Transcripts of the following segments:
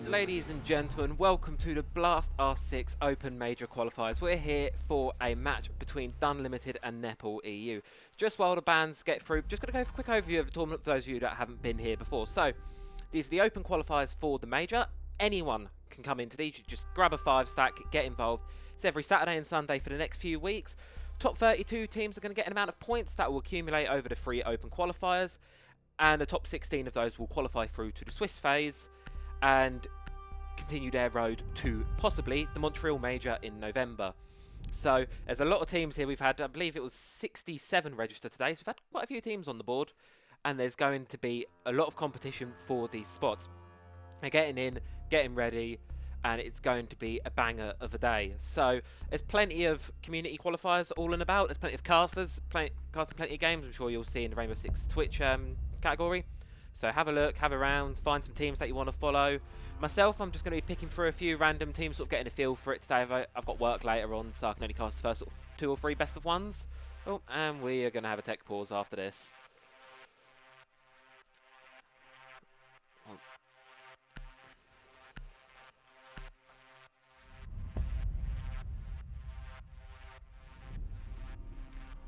Ladies and gentlemen, welcome to the Blast R6 Open Major Qualifiers. We're here for a match between Dunlimited and NEPALeu EU. Just while the bands get through, just going to go for a quick overview of the tournament for those of you that haven't been here before. So, these are the Open Qualifiers for the Major. Anyone can come into these. You just grab a 5-stack, get involved. It's every Saturday and Sunday for the next few weeks. Top 32 teams are going to get an amount of points that will accumulate over the 3 Open Qualifiers. And the top 16 of those will qualify through to the Swiss phase and continue their road to possibly the Montreal Major in November. So there's a lot of teams here. We've had, I believe it was 67 registered today, so we've had quite a few teams on the board, and there's going to be a lot of competition for these spots. They're getting in, getting ready, and it's going to be a banger of a day. So there's plenty of community qualifiers all in about. There's plenty of casters, casting plenty of games. I'm sure you'll see in the Rainbow Six Twitch category. So have a look, have a round, find some teams that you want to follow. Myself, I'm just going to be picking through a few random teams, sort of getting a feel for it today. I've got work later on, so I can only cast the first sort of 2 or 3 best of ones. Oh, and we are going to have a tech pause after this.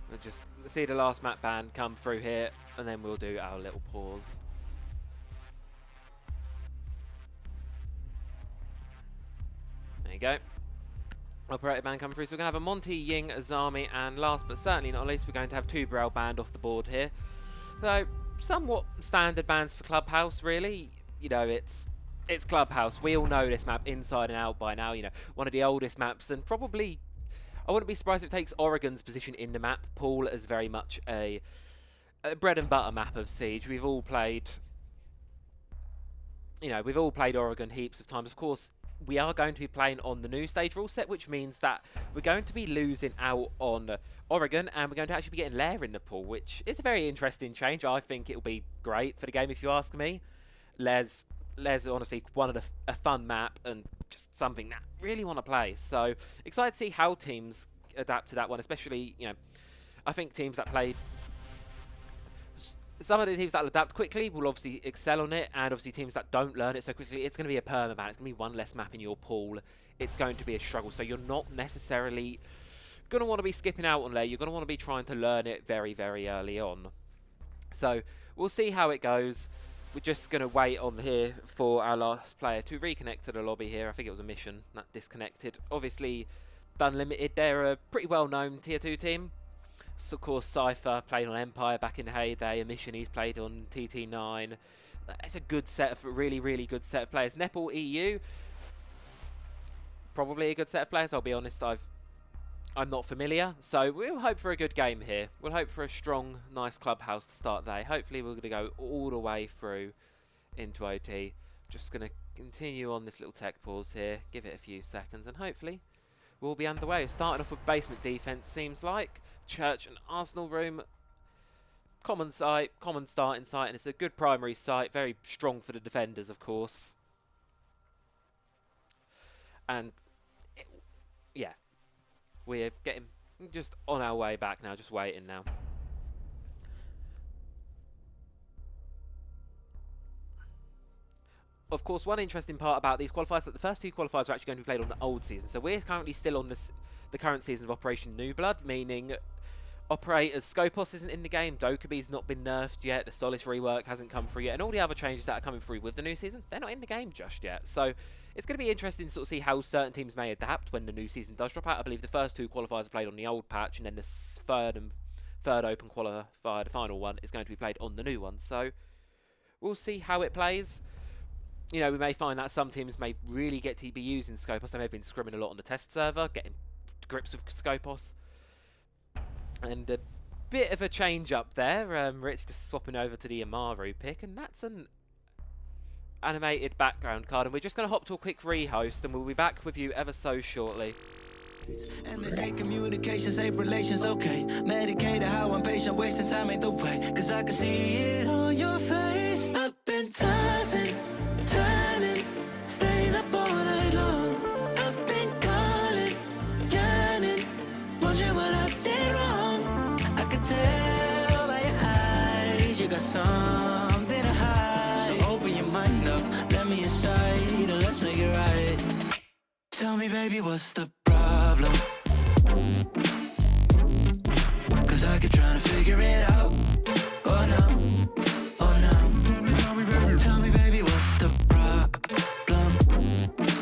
We'll just see the last map ban come through here, and then we'll do our little pause. There you go. Operator band coming through. So we're going to have a Monty, Ying, Azami, and last but certainly not least, we're going to have 2 Braille band off the board here. So, somewhat standard bands for Clubhouse, really. You know, it's Clubhouse. We all know this map inside and out by now. You know, one of the oldest maps, and probably, I wouldn't be surprised if it takes Oregon's position in the map pool as very much a bread and butter map of Siege. We've all played, you know, we've all played Oregon heaps of times. Of course, we are going to be playing on the new stage rule set, which means that we're going to be losing out on Oregon, and we're going to actually be getting Lair in the pool, which is a very interesting change. I think it'll be great for the game, if you ask me. Lair's honestly one of a fun map and just something that I really want to play. So excited to see how teams adapt to that one, especially, you know, I think teams that play, some of the teams that will adapt quickly will obviously excel on it, and obviously teams that don't learn it so quickly, it's going to be a perma ban. It's going to be one less map in your pool. It's going to be a struggle. So you're not necessarily going to want to be skipping out on Lair. You're going to want to be trying to learn it very, very early on. So we'll see how it goes. We're just going to wait on here for our last player to reconnect to the lobby here. I think it was a mission that disconnected. Obviously, Dunlimited, they're a pretty well-known Tier 2 team. So, of course, Cypher played on Empire back in the heyday. Mission, he's played on TT9. It's a good set of, really, really good set of players. NEPALeu EU, probably a good set of players. I'll be honest, I'm not familiar. So we'll hope for a good game here. We'll hope for a strong, nice Clubhouse to start the day. Hopefully we're going to go all the way through into OT. Just going to continue on this little tech pause here. Give it a few seconds and hopefully we'll be underway. Starting off with basement defense, seems like. Church and Arsenal room. Common site, common starting site, and it's a good primary site. Very strong for the defenders, of course. And, yeah. We're getting just on our way back now, just waiting now. Of course, one interesting part about these qualifiers is that the first 2 qualifiers are actually going to be played on the old season. So we're currently still on the current season of Operation New Blood, meaning Operators Skopos isn't in the game, Dokubi's not been nerfed yet, the Solace rework hasn't come through yet, and all the other changes that are coming through with the new season, they're not in the game just yet. So it's going to be interesting to sort of see how certain teams may adapt when the new season does drop out. I believe the first 2 qualifiers are played on the old patch, and then the third Open Qualifier, the final one, is going to be played on the new one. So we'll see how it plays. You know, we may find that some teams may really get to be using Skopos. They may have been scrimming a lot on the test server, getting grips with Skopos. And a bit of a change up there. Rich just swapping over to the Amaru pick, and that's an animated background card. And we're just going to hop to a quick rehost, and we'll be back with you ever so shortly. And they say communication, safe relations, okay. Medicated, how I'm patient, wasting time ain't the way. Cause I can see it on your face. I've been tossing, turning, staying up all night long. I've been calling, yearning, wondering what I did wrong. I could tell by your eyes you got something to hide. So open your mind up, let me inside, and let's Tell me, baby, what's the problem? Cause I keep trying to figure it out. Oh no, oh no. Tell me, baby, what's the problem?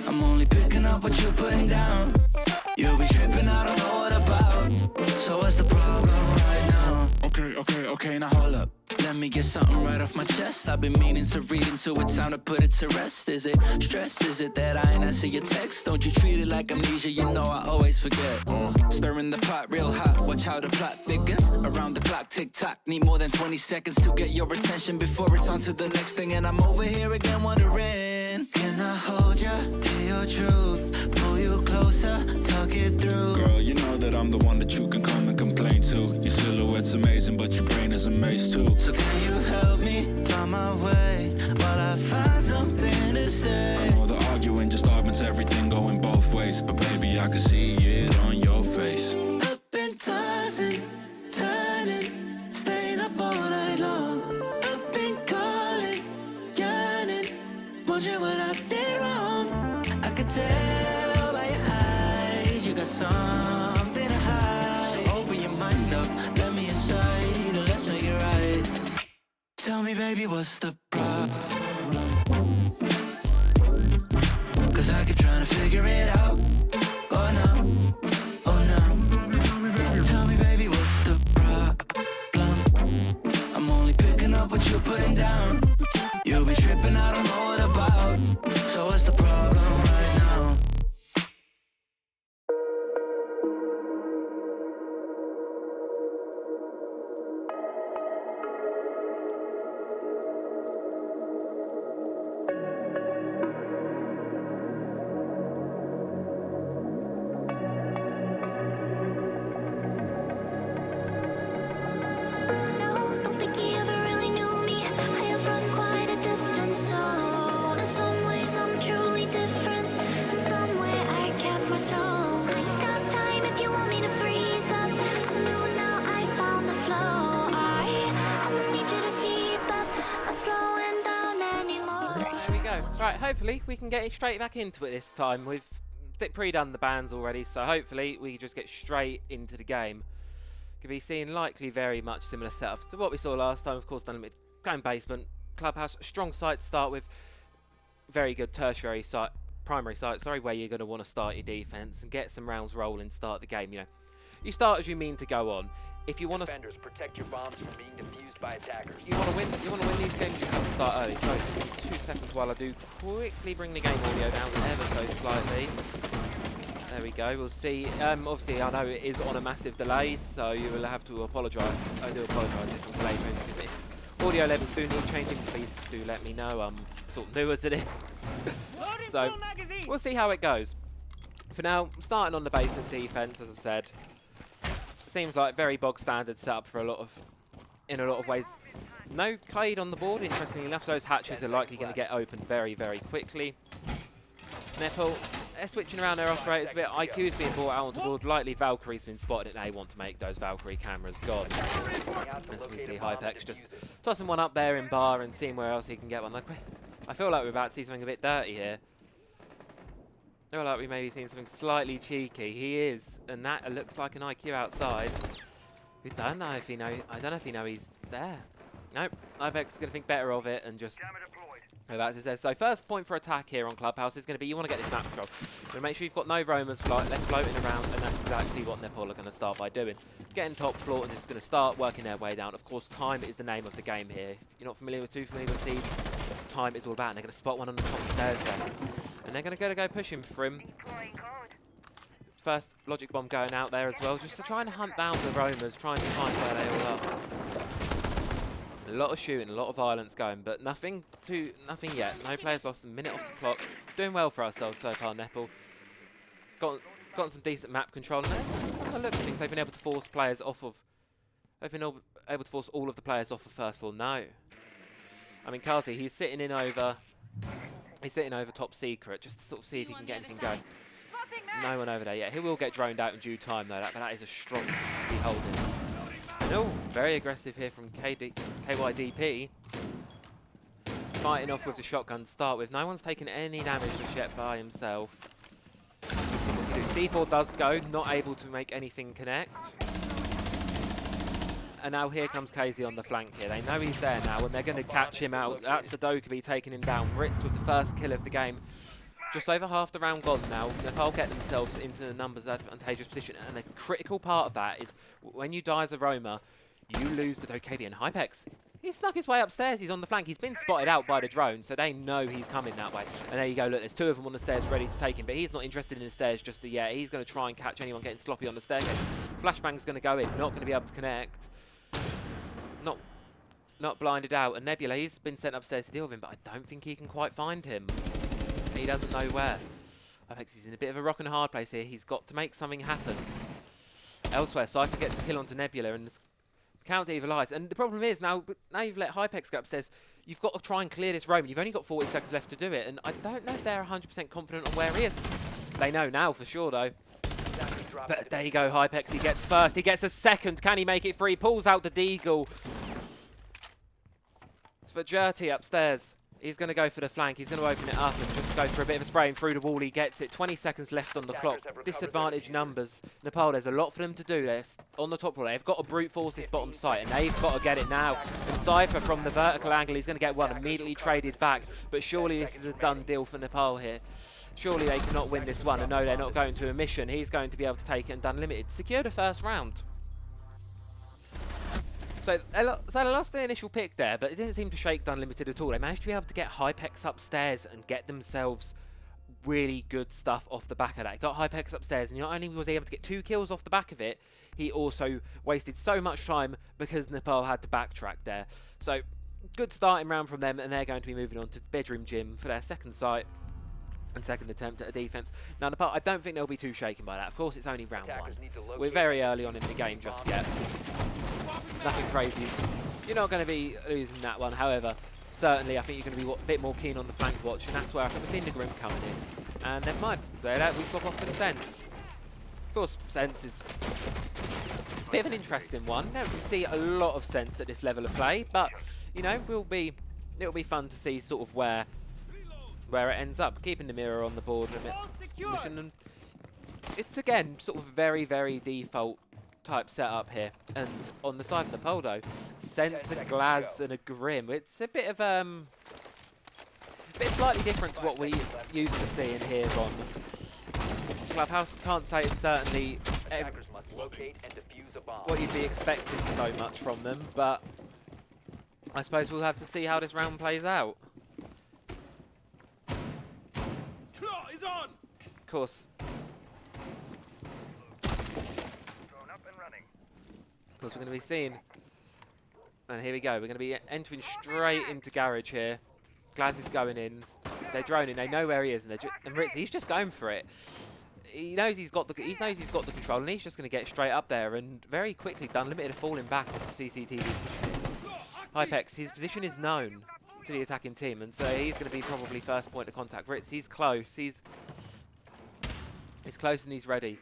I'm only picking up what you're putting down. You'll be tripping, I don't know what about. So what's the problem right now? Okay, now hold up. Let me get something right off my chest. I've been meaning to read into it, time to put it to rest. Is it stress? Is it that I ain't answer your text? Don't you treat it like amnesia, you know I always forget. Stirring the pot real hot, watch how the plot thickens. Around the clock, tick tock, need more than 20 seconds to get your attention before it's on to the next thing. And I'm over here again wondering, can I hold ya, hear your truth, pull you closer, talk it through? Girl, you know that I'm the one that you can come and complain to. Your silhouette's amazing, but your brain is a maze too. So can you help me find my way while I find something to say? I know the arguing just augments everything going both ways, but baby, I can see it on your face. Up and tossing, turning, staying up all night long. Up and calling, yearning, wondering what I did wrong. I could tell by your eyes you got something to hide. So open your mind up, let me inside, and let's make it right. Tell me, baby, what's the problem? Cause I keep trying to figure it out. Oh no, oh no. Tell me, baby, what's the problem? I'm only picking up what you're putting down. You'll be tripping, I don't know what about. So what's the problem right now? No, don't think he ever really knew me. I have run quite a distance, so in some ways I'm truly different. In some way I kept my soul. I got time if you want me to freeze up. I'm new now, I found the flow. I'm gonna need you to keep up, not slowing down anymore. There we go. Right, hopefully we can get straight back into it this time. We've pre-done the bans already, so hopefully we just get straight into the game. Could be seen likely very much similar setup to what we saw last time. Of course, Dunlimited going basement, clubhouse, strong site to start with, very good tertiary site, primary site, sorry, where you're going to want to start your defense and get some rounds rolling, start the game. You know, you start as you mean to go on. If you want to, Defenders, protect your bombs from being defused by attackers. you want to win. You want to win these games. You have to start early. So, give me 2 seconds while I do quickly bring the game audio down ever so slightly. There we go. We'll see. Obviously, I know it is on a massive delay, so you will have to apologise. I do apologise if I'm delayed. If audio levels do need changing, please do let me know. I'm sort of new as it is. So we'll see how it goes. For now, starting on the basement defense, as I've said, seems like very bog standard setup for in a lot of ways. No Cade on the board, interestingly enough, so those hatches are likely going to get open very, very quickly. Nepal, they're switching around their operators a bit. IQ's being brought out onto board. Likely Valkyrie's been spotted and they want to make those Valkyrie cameras gone. As we see Hypex just tossing one up there in bar and seeing where else he can get one. Like, I feel like we're about to see something a bit dirty here. I feel like we may be seeing something slightly cheeky. He is, and that looks like an IQ outside. We don't know if he know. I don't know if he know he's there. Nope. Hypex is going to think better of it and just go back to this. So first point for attack here on Clubhouse is going to be you want to get this map control. So make sure you've got no roamers left floating around, and that's exactly what Nepal are going to start by doing. Getting top floor and just going to start working their way down. Of course, time is the name of the game here. If you're not familiar with Siege, time is all about, and they're going to spot one on the top stairs there. And they're going to go pushing for him. First logic bomb going out there as well, just to try and hunt down the roamers, trying to find where they all are. A lot of shooting, a lot of violence going, but nothing yet. No players lost, a minute off the clock. Doing well for ourselves so far, Nepal. Got some decent map control. And from the looks of things, they've been able to force players off of. They've been able to force all of the players off of first floor. No, I mean Kazi, he's sitting over top secret just to sort of see if he can get anything going. No one over there yet. He will get droned out in due time though. But that is a strong to be holding. No, very aggressive here from KYDP. Fighting off with the shotgun to start with. No one's taken any damage just yet by himself. do. C4 does go, not able to make anything connect. And now here comes KZ on the flank here. They know he's there now, and they're going to catch him out. That's the Dokkaebi taking him down. Ritz with the first kill of the game. Just over half the round gone now. Nepal get themselves into a numbers advantageous position, and the critical part of that is when you die as a roamer, you lose the Dokkaebi. And Hypex, he snuck his way upstairs. He's on the flank. He's been spotted out by the drone, so they know he's coming that way. And there you go. Look, there's two of them on the stairs ready to take him, but he's not interested in the stairs just yet. He's going to try and catch anyone getting sloppy on the staircase. Flashbang's going to go in, not going to be able to connect. Not blinded out. And Nebula, he's been sent upstairs to deal with him, but I don't think he can quite find him. He doesn't know where. Hypex, he's in a bit of a rock and a hard place here. He's got to make something happen. Elsewhere, Cypher gets a kill onto Nebula, and the count evil eyes. And the problem is, now you've let Hypex go upstairs, you've got to try and clear this roam. You've only got 40 seconds left to do it, and I don't know if they're 100% confident on where he is. They know now for sure, though. But there you go, Hypex, he gets first. He gets a second. Can he make it free? Pulls out the Deagle. It's for Jerty upstairs. He's going to go for the flank. He's going to open it up and just go for a bit of a spray, and through the wall he gets it. 20 seconds left on the clock. Disadvantage numbers. Nepal, there's a lot for them to do there. On the top floor, they've got to brute force this bottom site, and they've got to get it now. And Cypher from the vertical angle, he's going to get one immediately traded back. But surely this is a done deal for Nepal here. Surely they cannot win this one, and no, they're not going to a mission. He's going to be able to take it, and Dunlimited secure the first round. So they lost their initial pick there, but it didn't seem to shake Dunlimited at all. They managed to be able to get Hypex upstairs and get themselves really good stuff off the back of that. He got Hypex upstairs, and not only was he able to get 2 kills off the back of it, he also wasted so much time because Nepal had to backtrack there. So good starting round from them, and they're going to be moving on to Bedroom Gym for their second site and second attempt at a defense. Now, Nepal, I don't think they'll be too shaken by that. Of course, it's only round 1. We're very early on in the game just yet. Nothing crazy. You're not going to be losing that one. However, certainly I think you're going to be a bit more keen on the flank watch, and that's where I think we've seen the Grim coming in. And never mind. So we swap off to the Sense. Of course, Sense is a bit of an interesting one. Don't see a lot of Sense at this level of play, but you know, it'll be fun to see sort of where it ends up. Keeping the mirror on the board and it's again sort of very, very default type setup here. And on the side of the Poldo, Sense, a Glaz, and a Grim. It's a bit of slightly different to what we used to see in here on Clubhouse. Can't say it's certainly what you'd be expecting so much from them, but I suppose we'll have to see how this round plays out. Of course. Of course, we're going to be seeing, and here we go, we're going to be entering straight into Garage here. Glaz is going in, they're droning, they know where he is, and Ritz, he's just going for it. He knows he's got the control, and he's just going to get straight up there, and very quickly Dunlimited are falling back off the CCTV position. Hypex, his position is known to the attacking team, and so he's going to be probably first point of contact. Ritz, he's close, he's close and he's ready.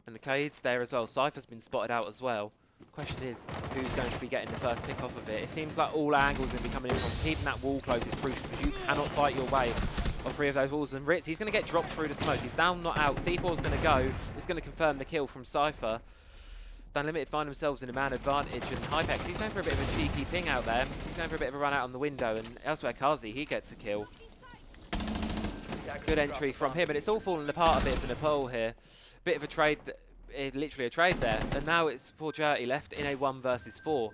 And the Cade's there as well. Cypher's been spotted out as well. Question is, who's going to be getting the first pick off of it? It seems like all angles are going to be coming in from. Keeping that wall close is crucial, because you cannot fight your way off 3 of those walls. And Ritz, he's going to get dropped through the smoke. He's down, not out. C4's going to go. It's going to confirm the kill from Cypher. Dunlimited find themselves in a man advantage, and Hypex, he's going for a bit of a cheeky ping out there. He's going for a bit of a run out on the window, and elsewhere Kazi, he gets a kill. Good entry from him, and it's all falling apart a bit for Nepal here. Bit of a trade, literally a trade there, and now it's for Jerty left in a 1 versus 4.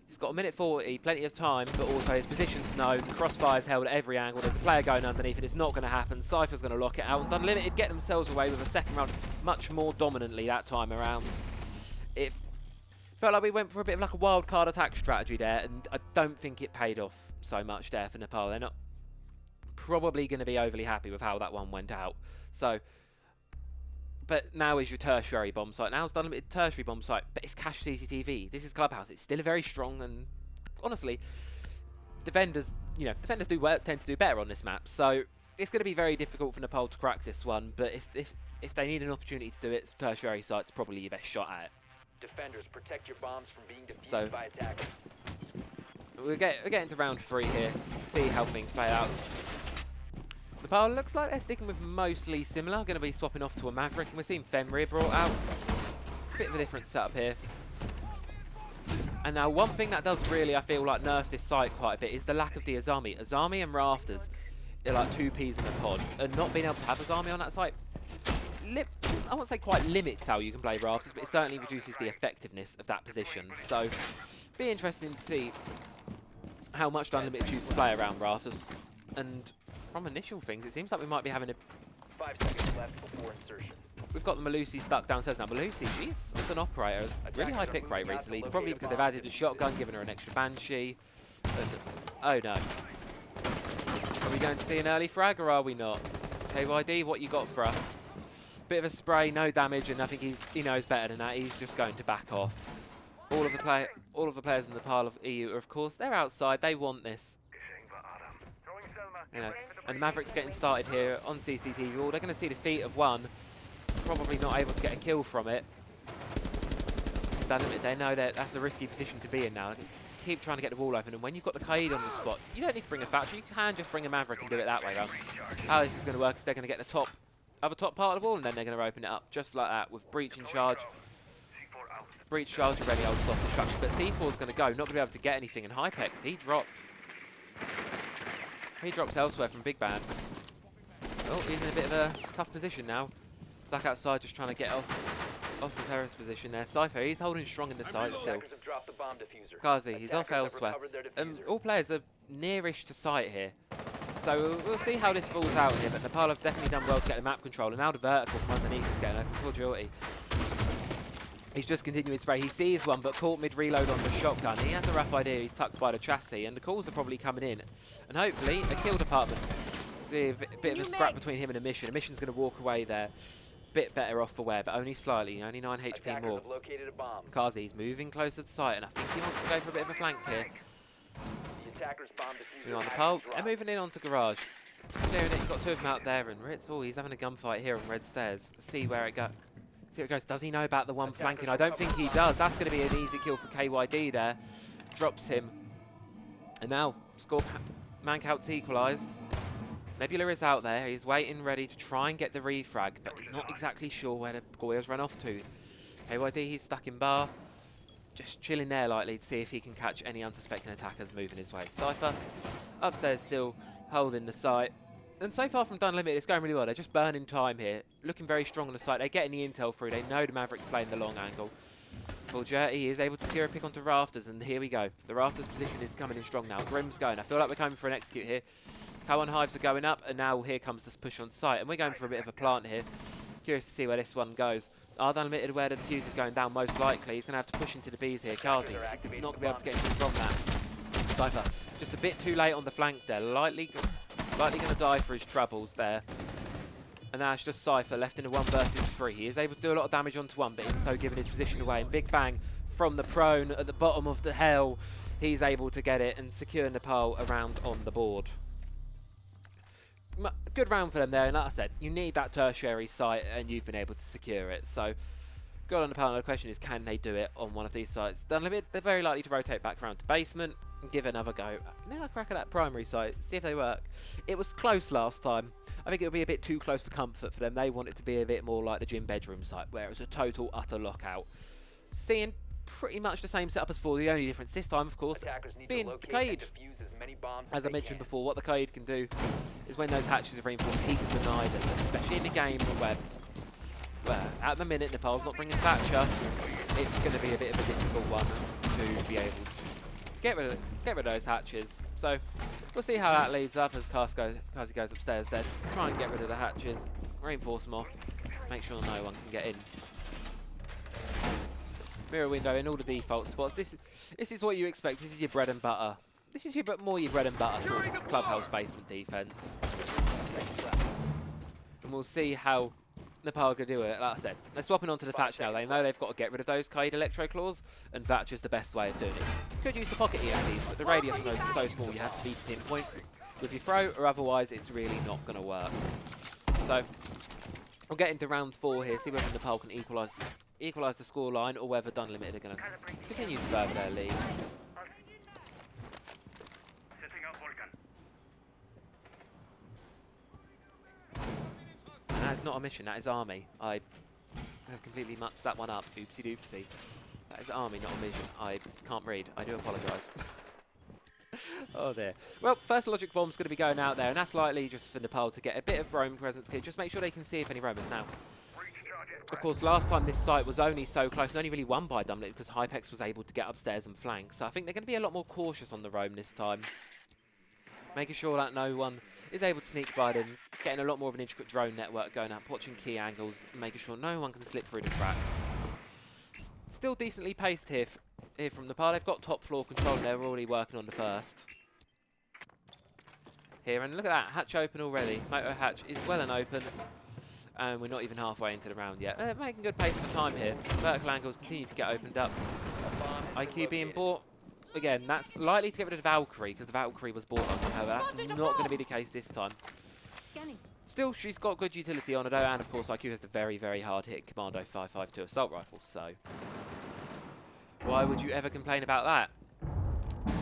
He's got a minute 40, plenty of time, but also his position's known. Crossfire's held at every angle. There's a player going underneath, and it's not going to happen. Cypher's going to lock it out, and Dunlimited get themselves away with a second round, much more dominantly that time around. It felt like we went for a bit of like a wild card attack strategy there, and I don't think it paid off so much there for Nepal. They're not probably going to be overly happy with how that one went out. So, but now is your tertiary bomb site. Now it's done a bit tertiary bomb site, but it's cache CCTV. This is Clubhouse. It's still very strong, and honestly, defenders do tend to do better on this map. So it's going to be very difficult for Nepal to crack this one. But if they need an opportunity to do it, tertiary site's probably your best shot at it. Defenders, protect your bombs from being defused by attackers. We're getting to round 3 here. See how things play out. Nepal looks like they're sticking with mostly similar. Going to be swapping off to a Maverick, and we're seeing Fenrir brought out. Bit of a different setup here. And now one thing that does really, I feel like, nerf this site quite a bit is the lack of the Azami. Azami and Rafters are like two peas in a pod, and not being able to have Azami on that site, I won't say quite limits how you can play Rafters, but it certainly reduces the effectiveness of that position. So, be interesting to see how much Dunlimited choose to play around Rafters. And from initial things, it seems like we might be having a... 5 seconds left before insertion. We've got the Melusi stuck downstairs now. Melusi, she's as an operator, has really high pick rate recently, probably because they've added a shotgun, given her an extra Banshee. And, oh no. Are we going to see an early frag or are we not? KYD, what you got for us? Bit of a spray, no damage, and I think he knows better than that. He's just going to back off. All of the players in the pile of EU are, of course, they're outside. They want this. You know, and Maverick's getting started here on CCTV. They're going to see the feet of one. Probably not able to get a kill from it. They know that that's a risky position to be in now. Keep trying to get the wall open, and when you've got the Kaid on the spot, you don't need to bring a Thatcher. You can just bring a Maverick and do it that way around. How this is going to work is they're going to get the other top part of the wall, and then they're going to open it up just like that with Breach in charge. Breach charge already, old soft destruction, but C4's going to go, not going to be able to get anything, and Hypex, he drops elsewhere from Big Band. Oh, he's in a bit of a tough position now. Zach outside just trying to get off the terrorist position there. Cypher, he's holding strong in the side still. Kazi, he's off elsewhere. All players are nearish to site here. So we'll see how this falls out here, but Nepal have definitely done well to get the map control, and now the vertical from underneath is getting open for Jyoti. He's just continuing to spray. He sees one, but caught mid-reload on the shotgun. He has a rough idea. He's tucked by the chassis, and the calls are probably coming in. And hopefully, a kill department. A bit of a scrap between him and Emission. Emission's going to walk away there. Bit better off for wear, but only slightly. Only 9 HP more. Kazi's moving closer to site, and I think he wants to go for a bit of a flank here. Moving on the pole, and moving in onto garage. Clearing it, he's got two of them out there, and Ritz, oh, he's having a gunfight here on red stairs. See where it goes. See where it goes. Does he know about the one flanking? I don't think he does. That's going to be an easy kill for KYD there. Drops him. And now, score man count's equalised. Nebula is out there. He's waiting, ready to try and get the refrag, but he's not exactly sure where the Goya's run off to. KYD, he's stuck in bar. Just chilling there lightly to see if he can catch any unsuspecting attackers moving his way. Cypher, upstairs still holding the site. And so far from Dunlimited, it's going really well. They're just burning time here. Looking very strong on the site. They're getting the intel through. They know the Maverick's playing the long angle. Jyoti is able to secure a pick onto Rafters, and here we go. The Rafters position is coming in strong now. Grim's going. I feel like we're coming for an execute here. K1 hives are going up, and now here comes this push on site. And we're going for a bit of a plant here. Curious to see where this one goes. Are Dunlimited aware that the defuse is going down? Most likely. He's going to have to push into the Bs here. Kazi, not going to be able to get anything from that. Cypher, just a bit too late on the flank there. Lightly going to die for his troubles there. And now it's just Cypher left in a 1 versus 3. He is able to do a lot of damage onto one, but in so giving his position away. And Big Bang from the prone at the bottom of the hell. He's able to get it and secure Nepal around on the board. Good round for them there, and like I said, you need that tertiary site, and you've been able to secure it. So, good on the panel. The question is, can they do it on one of these sites? Dunlimited, they're very likely to rotate back around to basement and give another go. Now crack at that primary site, see if they work. It was close last time. I think it would be a bit too close for comfort for them. They want it to be a bit more like the gym bedroom site, where it was a total, utter lockout. Seeing pretty much the same setup as before. The only difference this time, of course, being the Kaid. As I mentioned before, what the Kaid can do is when those hatches are reinforced, he can deny them, especially in a game where at the minute Nepal's not bringing Thatcher. It's going to be a bit of a difficult one to be able to get rid of those hatches. So we'll see how that leads up as Kazi goes upstairs then. Try and get rid of the hatches, reinforce them off, make sure no one can get in. Mirror window in all the default spots. This is what you expect. This is your bread and butter. This is more your bread and butter sort of clubhouse basement defense. And we'll see how Nepal can do it. Like I said, they're swapping onto the Thatch now. They know they've got to get rid of those Kaid Electro Claws, and Thatcher's the best way of doing it. You could use the pocket EMPs, but the radius of those is so small you have to be pinpoint with your throw, or otherwise it's really not going to work. So we'll get into round 4 here, see whether Nepal can equalise the scoreline, or whether Dunlimited are going to continue to further their lead. That is not a mission, that is army. I have completely mucked that one up. Oopsie doopsie. That is army, not a mission. I can't read. I do apologise. Oh dear. Well, first logic bomb's going to be going out there, and that's likely just for Nepal to get a bit of roam presence here. Just make sure they can see if any roamers now. Of course, last time this site was only so close, and only really won by Dunlimited because Hypex was able to get upstairs and flank. So I think they're going to be a lot more cautious on the roam this time. Making sure that no one is able to sneak by them, getting a lot more of an intricate drone network going up, watching key angles, and making sure no one can slip through the cracks. Still decently paced here from Nepal. They've got top floor control and they're already working on the first. Here, and look at that, hatch open already. Motor hatch is well and open. And we're not even halfway into the round yet. They're making good pace for time here. Vertical angles continue to get opened up. IQ being bought. Again, that's likely to get rid of the Valkyrie, because the Valkyrie was bought last time. However, that's not going to be the case this time. Still, she's got good utility on her, though, and of course, IQ has the very, very hard-hitting Commando 5.52 assault rifle, so why would you ever complain about that?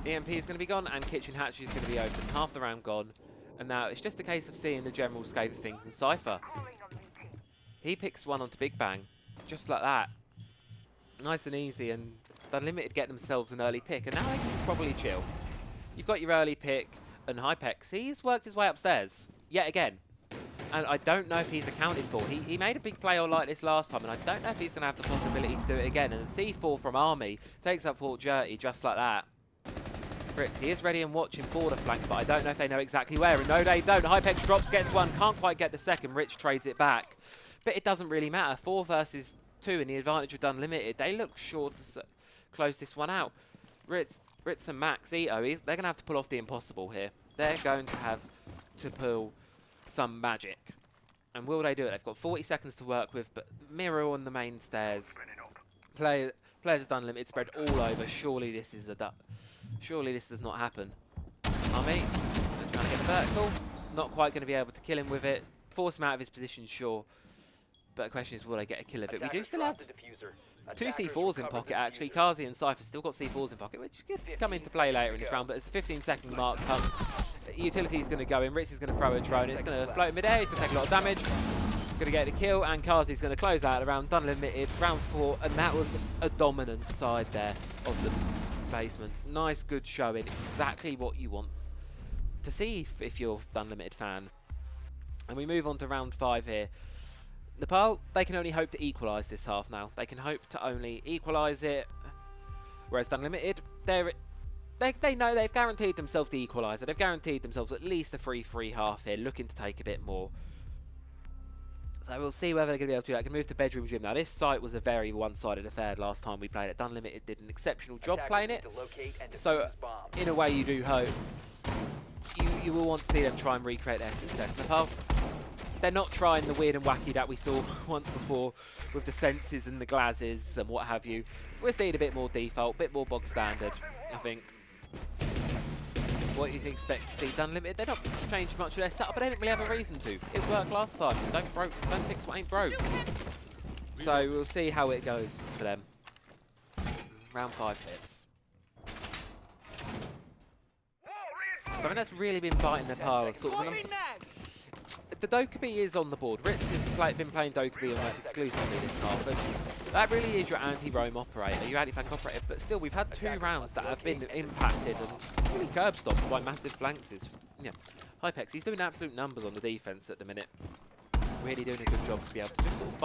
EMP is going to be gone, and kitchen hatch is going to be open. Half the round gone, and now it's just a case of seeing the general scope of things. And Cypher, he picks one onto Big Bang, just like that. Nice and easy, and Dunlimited get themselves an early pick, and now they can probably chill. You've got your early pick, and Hypex, he's worked his way upstairs, yet again. And I don't know if he's accounted for. He made a big play all like this last time, and I don't know if he's going to have the possibility to do it again. And the C4 from Army takes up Fort Jerty just like that. Fritz, he is ready and watching for the flank, but I don't know if they know exactly where. And no, they don't. Hypex drops, gets one, can't quite get the second. Rich trades it back. But it doesn't really matter. 4 versus 2 in the advantage of Dunlimited. They look sure to close this one out. Ritz and Max, Ito, they're going to have to pull off the impossible here. They're going to have to pull some magic. And will they do it? They've got 40 seconds to work with, but Miro on the main stairs. Players of Dunlimited spread all over. Surely this is surely this does not happen. Army, they're trying to get vertical. Not quite going to be able to kill him with it. Force him out of his position, sure. But the question is, will they get a kill of it? We do still have 2 C4s in pocket, actually. Kazi and Cypher still got C4s in pocket, which could come into play later in this round. But as the 15-second mark comes, utility is going to go in. Ritz is going to throw a drone. It's going to float mid-air. He's going to take a lot of damage. Going to get the kill, and Kazi is going to close out the round. Dunlimited, round 4, and that was a dominant side there of the basement. Nice, good showing. Exactly what you want to see if you're a Dunlimited fan. And we move on to round 5 here. Nepal, they can only hope to equalise this half now. They can hope to only equalise it. Whereas Dunlimited, they know they've guaranteed themselves the equaliser. They've guaranteed themselves at least a 3-3 half here, looking to take a bit more. So we'll see whether they're going to be able to do that. Can move to Bedroom Gym. Now, this site was a very one-sided affair last time we played it. Dunlimited did an exceptional job playing it. So, in a way, you do hope. You will want to see them try and recreate their success. Nepal, they're not trying the weird and wacky that we saw once before with the senses and the glazes and what have you. We're seeing a bit more default, a bit more bog standard, I think. What you can expect to see Dunlimited, they're not changed much of their setup, but they didn't really have a reason to. It worked last time. Don't fix what ain't broke. So we'll see how it goes for them. Round 5 hits. Something that's really been biting Nepal. Sort of, the Dokkaebi is on the board. Ritz has been playing Dokkaebi almost exclusively this half, and that really is your anti-roam operator, your anti-flank operator. But still, we've had 2 rounds that have been impacted and really curb stomped by massive flanks. Yeah, Hypex, he's doing absolute numbers on the defense at the minute. Really doing a good job to be able to just sort of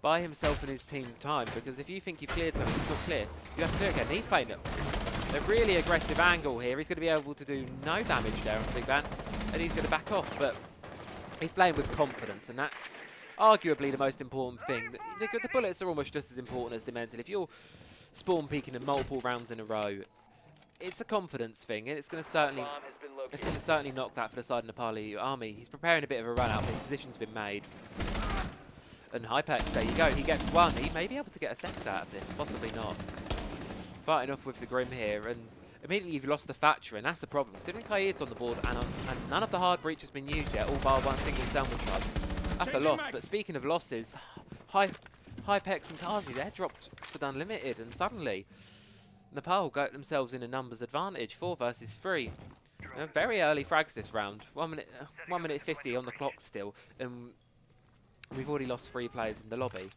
buy himself and his team time. Because if you think you've cleared something, it's not clear. You have to do it again. He's playing it. A really aggressive angle here. He's going to be able to do no damage there on Big Bang, and he's going to back off. But he's playing with confidence, and that's arguably the most important thing. The bullets are almost just as important as Demented. If you're spawn peeking in multiple rounds in a row, it's a confidence thing, and it's going to certainly knock that for the side of NEPALeu Army. He's preparing a bit of a run out, but his position's been made. And Hypex, there you go. He gets one. He may be able to get a second out of this, possibly not. Fighting off with the Grim here, and immediately you've lost the Thatcher, and that's the problem. Considering Qaid's on the board, and none of the hard breach has been used yet, all bar one single sandwich run. That's a loss. But speaking of losses, Hypex and Kazi, they're dropped for Dunlimited, and suddenly Nepal got themselves in a numbers advantage, 4 versus 3. Very early frags this round. 1 minute 50 on the clock still, and we've already lost 3 players in the lobby.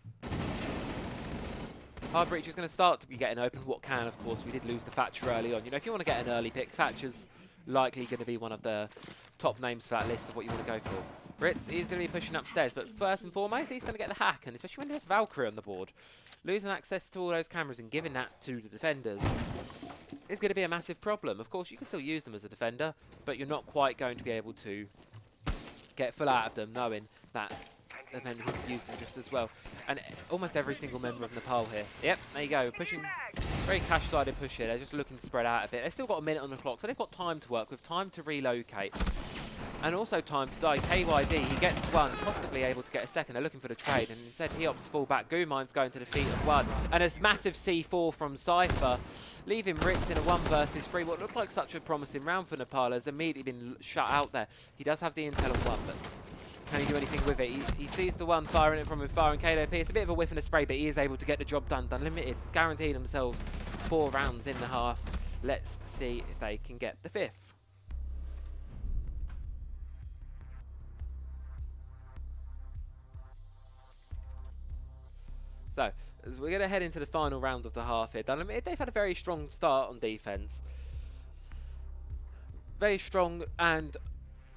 Hard Breach is going to start to be getting open. What can, of course, we did lose the Thatcher early on. You know, if you want to get an early pick, Thatcher's likely going to be one of the top names for that list of what you want to go for. Ritz is going to be pushing upstairs, but first and foremost, he's going to get the hack, and especially when there's Valkyrie on the board. Losing access to all those cameras and giving that to the defenders is going to be a massive problem. Of course, you can still use them as a defender, but you're not quite going to be able to get full out of them, knowing that defender can use them just as well. And almost every single member of Nepal here. Yep, there you go. Pushing, very cash-sided push here. They're just looking to spread out a bit. They've still got a minute on the clock, so they've got time to work with, time to relocate. And also time to die. KYD, he gets one, possibly able to get a second. They're looking for the trade, and instead he opts to fall back. Goomine's going to defeat of one. And a massive C4 from Cypher, leaving Ritz in a 1 versus 3. What looked like such a promising round for Nepal has immediately been shut out there. He does have the intel on one, but can he do anything with it? He sees the one, firing it from his fire, and KDP. It's a bit of a whiff and a spray, but he is able to get the job done. Dunlimited guaranteed themselves 4 rounds in the half. Let's see if they can get the 5th. So, as we're going to head into the final round of the half here. Dunlimited, they've had a very strong start on defence. Very strong, and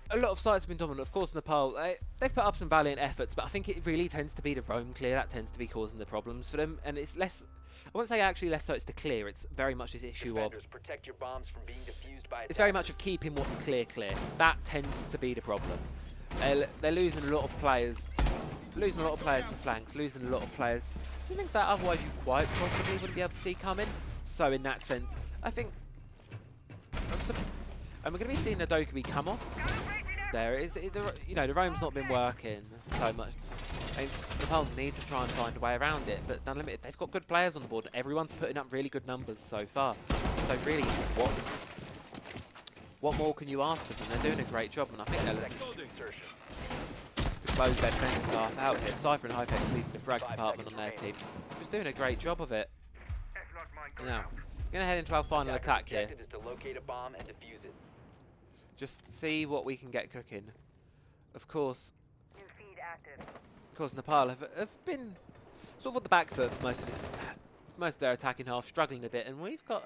a lot of sites have been dominant. Of course, Nepal, they've put up some valiant efforts, but I think it really tends to be the roam clear that tends to be causing the problems for them. And it's less, I wouldn't say actually less so it's the clear, it's very much this issue of, protect your bombs from being defused by it's very much of keeping what's clear. That tends to be the problem. They're losing a lot of players. Losing a lot of players to flanks, losing a lot of players to things that otherwise you quite possibly wouldn't be able to see coming. So in that sense, I think, and we're going to be seeing Adokubi come off. There it is, you know, the roam's not been working so much. Nepal need to try and find a way around it, but Dunlimited, they've got good players on the board. Everyone's putting up really good numbers so far. So really, what more can you ask of them? They're doing a great job, and I think they're close their defensive half out here. Cypher and Hypex leading the frag department on their team. Just doing a great job of it. Now, we're going to head into our final attack here. Is to locate a bomb and defuse it. Just see what we can get cooking. Of course, Nepal have been sort of on the back foot for most of their attacking half, struggling a bit, and we've got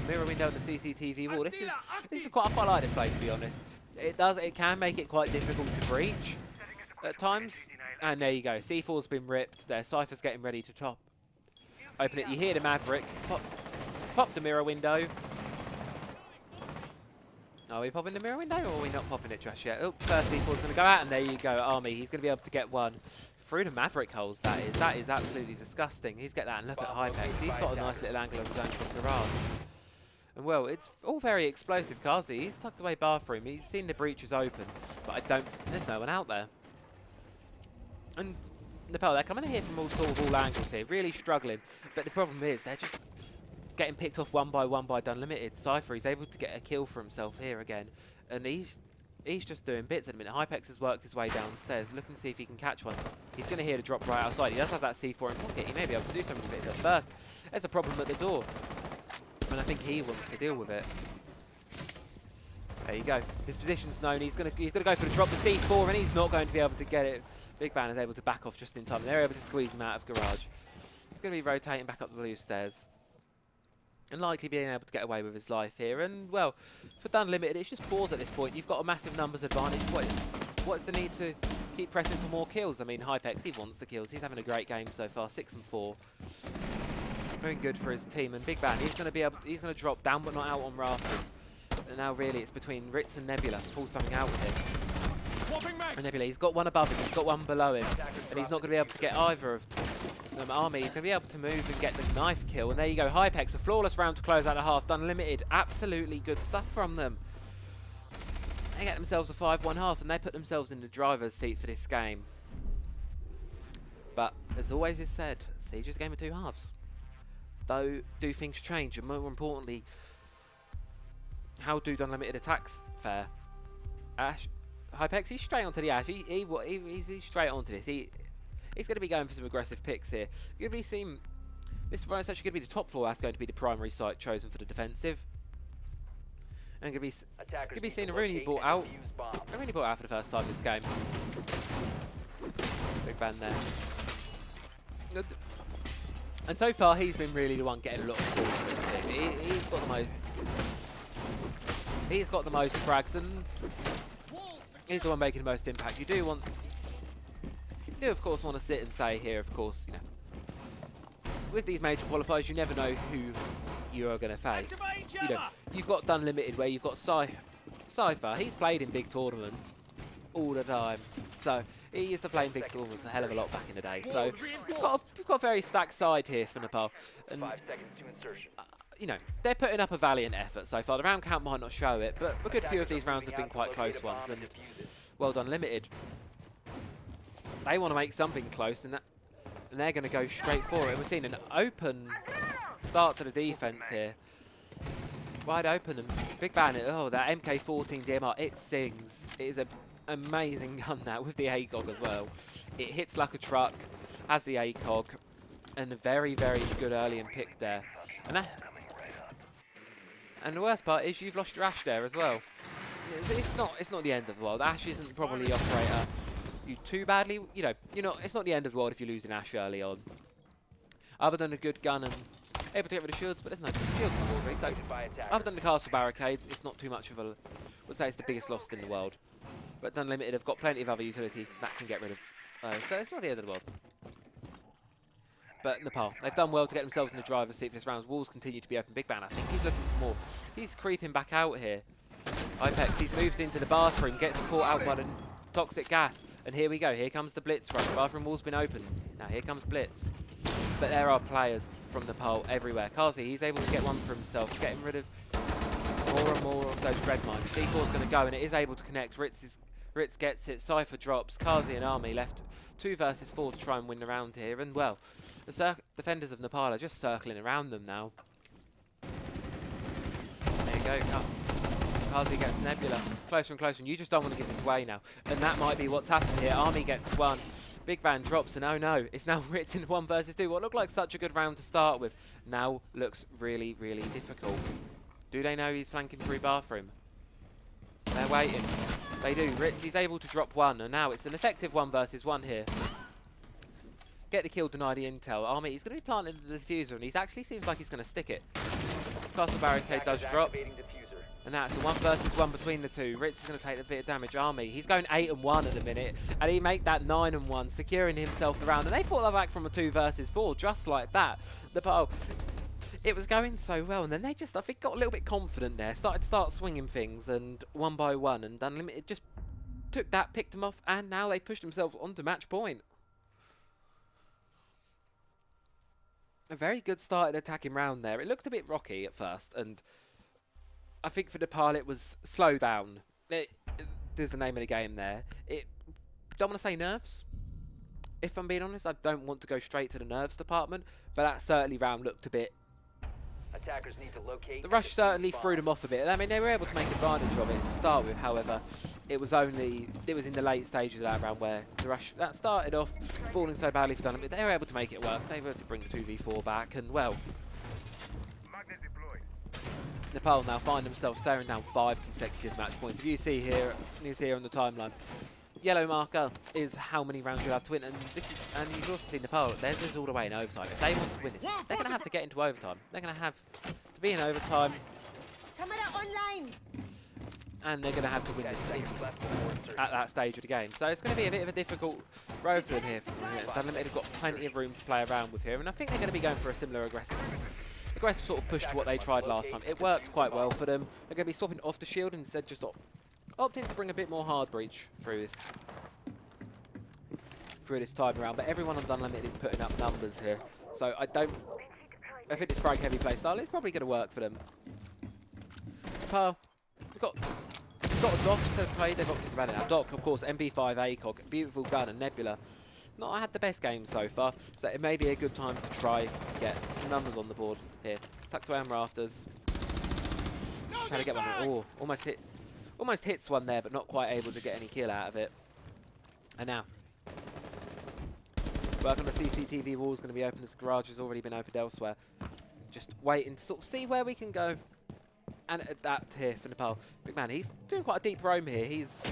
mirror window on the CCTV wall. This is quite, I quite like this play, to be honest. It can make it quite difficult to breach at times. And there you go. C4's been ripped. There, Cypher's getting ready to top. Open it. You hear the Maverick. Pop the mirror window. Are we popping the mirror window, or are we not popping it just yet? Oh, first C4's going to go out, and there you go, Army. He's going to be able to get one through the Maverick holes. That is absolutely disgusting. He's get that, and look at Hypex. He's got a nice little angle of his own from garage. And well, it's all very explosive. Kazi, he's tucked away bathroom. He's seen the breaches open, but there's no one out there. And Nepal, they're coming in here from all angles here, really struggling. But the problem is, they're just getting picked off one by Dunlimited. Cypher, he's able to get a kill for himself here again. And he's just doing bits at the minute. Hypex has worked his way downstairs, looking to see if he can catch one. He's going to hear the drop right outside. He does have that C4 in pocket. He may be able to do something with it. But first, there's a problem at the door. And I think he wants to deal with it. There you go. His position's known. He's gonna go for the drop, the C4, and he's not going to be able to get it. Big Ban is able to back off just in time. They're able to squeeze him out of garage. He's going to be rotating back up the blue stairs. And likely being able to get away with his life here. And, well, for Dunlimited, it's just pause at this point. You've got a massive numbers advantage. What's the need to keep pressing for more kills? I mean, Hypex, he wants the kills. He's having a great game so far, 6 and 4. Very good for his team. And Big Ban, he's going to drop down but not out on rafters. And now really it's between Ritz and Nebula to pull something out with him. And Nebula, he's got one above him, he's got one below him. And he's not going to be able to get either of them. Army, he's going to be able to move and get the knife kill. And there you go, Hypex, a flawless round to close out the half. Dunlimited, absolutely good stuff from them. They get themselves a 5-1 half, and they put themselves in the driver's seat for this game. But, as always is said, Siege is a game of 2 halves. Though, do things change? And more importantly, how do Dunlimited attacks fare? Hypex, he's straight onto the Ash. He's straight onto this. He's going to be going for some aggressive picks here. You're going to be seeing this is actually going to be the top floor. That's going to be the primary site chosen for the defensive. And going to Attackers be need seeing to a really locate bought and out. defuse bombs. I really bought out for the first time this game. Big ban there. And so far, he's been really the one getting a lot of calls for his team. He's got the most frags, and he's the one making the most impact. You do, of course, want to sit and say here, of course, you know, with these major qualifiers, you never know who you are going to face. You know, you've got Dunlimited, where you've got Cypher. He's played in big tournaments all the time, so he used to play in big tournaments a hell of a lot back in the day. So we've got a very stacked side here for Nepal, and 5 seconds to insertion. you know, they're putting up a valiant effort so far. The round count might not show it, but a good few of these rounds have been quite close ones, and well done, Limited. They want to make something close, and they're going to go straight for it. We're seeing an open start to the defense here. Wide open, and big ban. Oh, that MK14 DMR, it sings. It is an amazing gun, that, with the ACOG as well. It hits like a truck, has the ACOG, and a very, very good early and pick there. And the worst part is you've lost your Ash there as well. It's not the end of the world. Ash isn't probably the operator you too badly. You know, it's not the end of the world if you lose an Ash early on. Other than a good gun and able to get rid of shields, but there's no shields on the board, really. So other than the castle barricades, it's not too much of a. Would say it's the biggest loss in the world. But Dunlimited have got plenty of other utility that can get rid of. So it's not the end of the world. But Nepal, they've done well to get themselves in the driver's seat for this round. Walls continue to be open. Big ban, I think he's looking for more. He's creeping back out here. Ipex, he's moved into the bathroom, gets caught out by the toxic gas. And here we go. Here comes the Blitz rush. Bathroom wall's been open. Now here comes Blitz. But there are players from Nepal everywhere. Kazi, he's able to get one for himself, getting rid of more and more of those red mines. C4's going to go, and it is able to connect. Ritz gets it. Cypher drops. Kazi and Army left 2 versus 4 to try and win the round here. And well, the defenders of Nepal are just circling around them now. There you go. Kazi gets Nebula. Closer and closer, and you just don't want to give this away now. And that might be what's happened here. Army gets one. Big Ban drops, and oh no, it's now Ritz in 1 versus 2. What looked like such a good round to start with now looks really, really difficult. Do they know he's flanking through bathroom? They're waiting. They do. Ritz, he's able to drop 1, and now it's an effective 1 versus 1 here. Get the kill, deny the intel. Army, he's going to be planting the diffuser, and he actually seems like he's going to stick it. Castle barricade does drop. And now it's a 1 versus 1 between the two. Ritz is going to take a bit of damage. Army, he's going 8 and 1 at the minute. And he make that 9 and 1, securing himself the round. And they fought that back from a 2 versus 4, just like that. It was going so well. And then they just, I think, got a little bit confident there. Start swinging things. And 1 by 1. And Dunlimited just took that, picked them off. And now they pushed themselves onto match point. A very good started attacking round there. It looked a bit rocky at first. And I think for Nepal it was slow down. There's the name of the game there. Don't want to say nerves. If I'm being honest, I don't want to go straight to the nerves department, but that certainly round looked a bit. Attackers need to locate. The rush certainly threw them off a bit. I mean, they were able to make advantage of it to start with. However, it was in the late stages of that round where the rush that started off falling so badly for Dunlimited. They were able to make it work. They were able to bring the 2v4 back, and well. Nepal now find themselves staring down 5 consecutive match points. If you see here on the timeline, yellow marker is how many rounds you have to win, and you've also seen Nepal. Theirs is all the way in overtime. If they want to win this, they're going to have to get into overtime. They're going to have to be in overtime, Camera online. and they're going to have to win this at that stage of the game. So it's going to be a bit of a difficult road for them here. Dunlimited have got plenty of room to play around with here, and I think they're going to be going for a similar aggressive sort of push to what they tried last time. It worked quite well for them. They're going to be swapping off the shield and instead just opting to bring a bit more hard breach through this time around. But everyone on Dunlimited is putting up numbers here. So I think this frag heavy play style is probably going to work for them. Pearl, we've got a Doc instead of Play. They've opted to ban it now. Doc, of course, MB5 ACOG, beautiful gun, and Nebula. Not had the best game so far, so it may be a good time to try get some numbers on the board here. Tucked away on rafters. Just trying to get one. Oh, almost hits one there, but not quite able to get any kill out of it. And now, work on the CCTV wall is going to be open. This garage has already been opened elsewhere. Just waiting to sort of see where we can go and adapt here for Nepal. Big man, he's doing quite a deep roam here. He's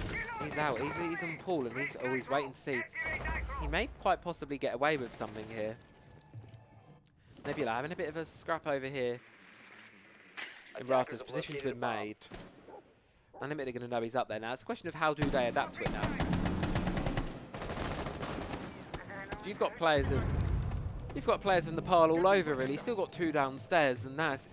out. He's on Paul, and he's always waiting to see. He may quite possibly get away with something here. Nebula having a bit of a scrap over here. In Rafters, position's been made. Dunlimited are going to know he's up there now. It's a question of how do they adapt to it now. You've got players of Nepal all over really. He's still got 2 downstairs, and that's.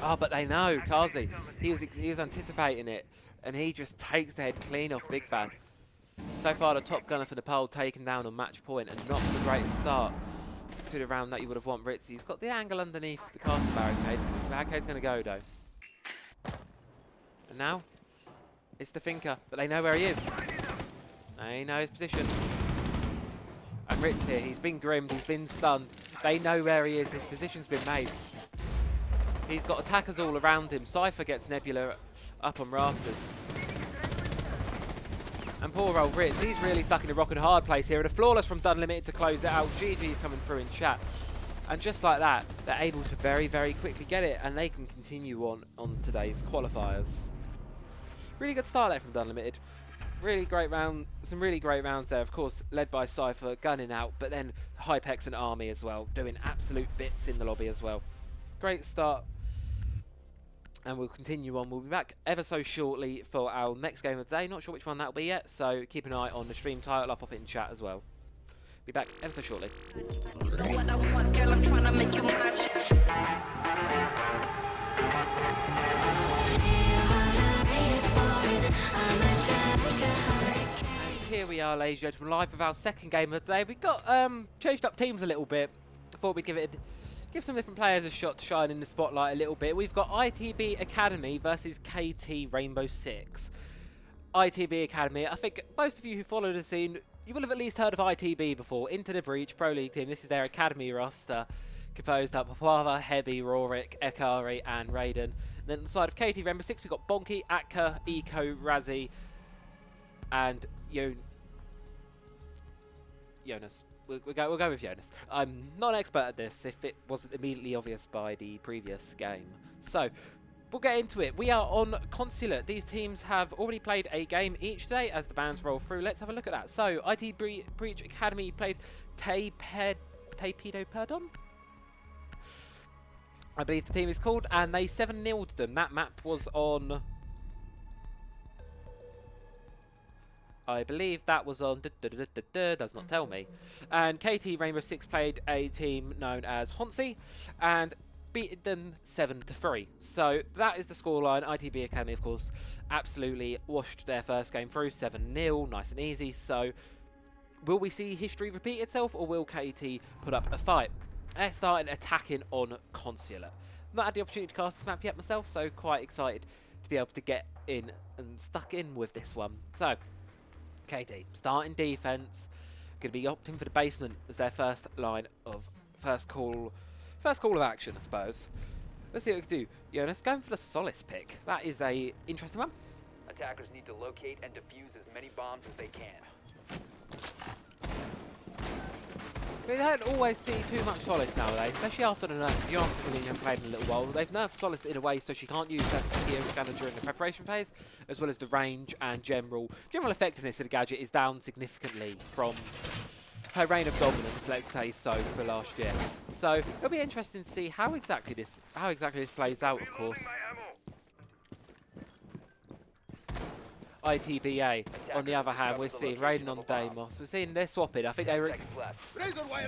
Oh, but they know Kazi. He was anticipating it, and he just takes the head clean off Big Bad. So far, the top gunner for Nepal taken down on match point, and not the greatest start to the round that you would have wanted. Ritzy. He's got the angle underneath the castle barricade. The barricade's going to go though. And now it's the Thinker, but they know where he is. They know his position. And Ritz here, he's been grimmed, he's been stunned. They know where he is, his position's been made. He's got attackers all around him. Cypher gets Nebula up on Rafters. And poor old Ritz, he's really stuck in a rock and hard place here. And a flawless from Dunlimited to close it out. GG's coming through in chat. And just like that, they're able to very, very quickly get it. And they can continue on today's qualifiers. Really good start there from Dunlimited. Really great round, some really great rounds there, of course, led by Cypher, gunning out, but then Hypex and Army as well, doing absolute bits in the lobby as well. Great start, and we'll continue on. We'll be back ever so shortly for our next game of the day. Not sure which one that'll be yet, so keep an eye on the stream title. I'll pop it in chat as well. Be back ever so shortly. Here we are, ladies and gentlemen, live with our second game of the day. We got changed up teams a little bit. Thought we'd give some different players a shot to shine in the spotlight a little bit. We've got ITB Academy versus KT Rainbow Six. ITB Academy, I think most of you who follow the scene, you will have at least heard of ITB before. Into the Breach Pro League team. This is their academy roster, composed up of Huava, Hebi, Rorik, Ekari, and Raiden. And then on the side of KT Rainbow Six, we've got Bonky, Atka, Eco, Razzie, and Jonas. We'll go with Jonas. I'm not an expert at this, if it wasn't immediately obvious by the previous game. So, we'll get into it. We are on Consulate. These teams have already played a game each day as the bands roll through. Let's have a look at that. So, IT Breach Academy played Taipedo Perdon, I believe the team is called, and they 7-0'd them. That map was on... I believe that was on... does not tell me. And KT Rainbow Six played a team known as Honsi and beat them 7-3. So that is the scoreline. ITB Academy, of course, absolutely washed their first game through 7-0, nice and easy. So will we see history repeat itself, or will KT put up a fight? They're starting attacking on Consulate. Not had the opportunity to cast this map yet myself, so quite excited to be able to get in and stuck in with this one. So KT starting defense, going to be opting for the basement as their first call of action, I suppose. Let's see what we can do. Jonas going for the Solace pick. That is a interesting one. Attackers need to locate and defuse as many bombs as they can. We don't always see too much Solace nowadays, especially after the nerf. You haven't played in a little while. They've nerfed Solace in a way so she can't use her Geo Scanner during the preparation phase, as well as the range and general effectiveness of the gadget is down significantly from her reign of dominance, let's say so, for last year. So it'll be interesting to see how exactly this plays out, of course. ITBA, on the other hand, we're seeing Raiden on Deimos. We're seeing they're swapping. I think they were.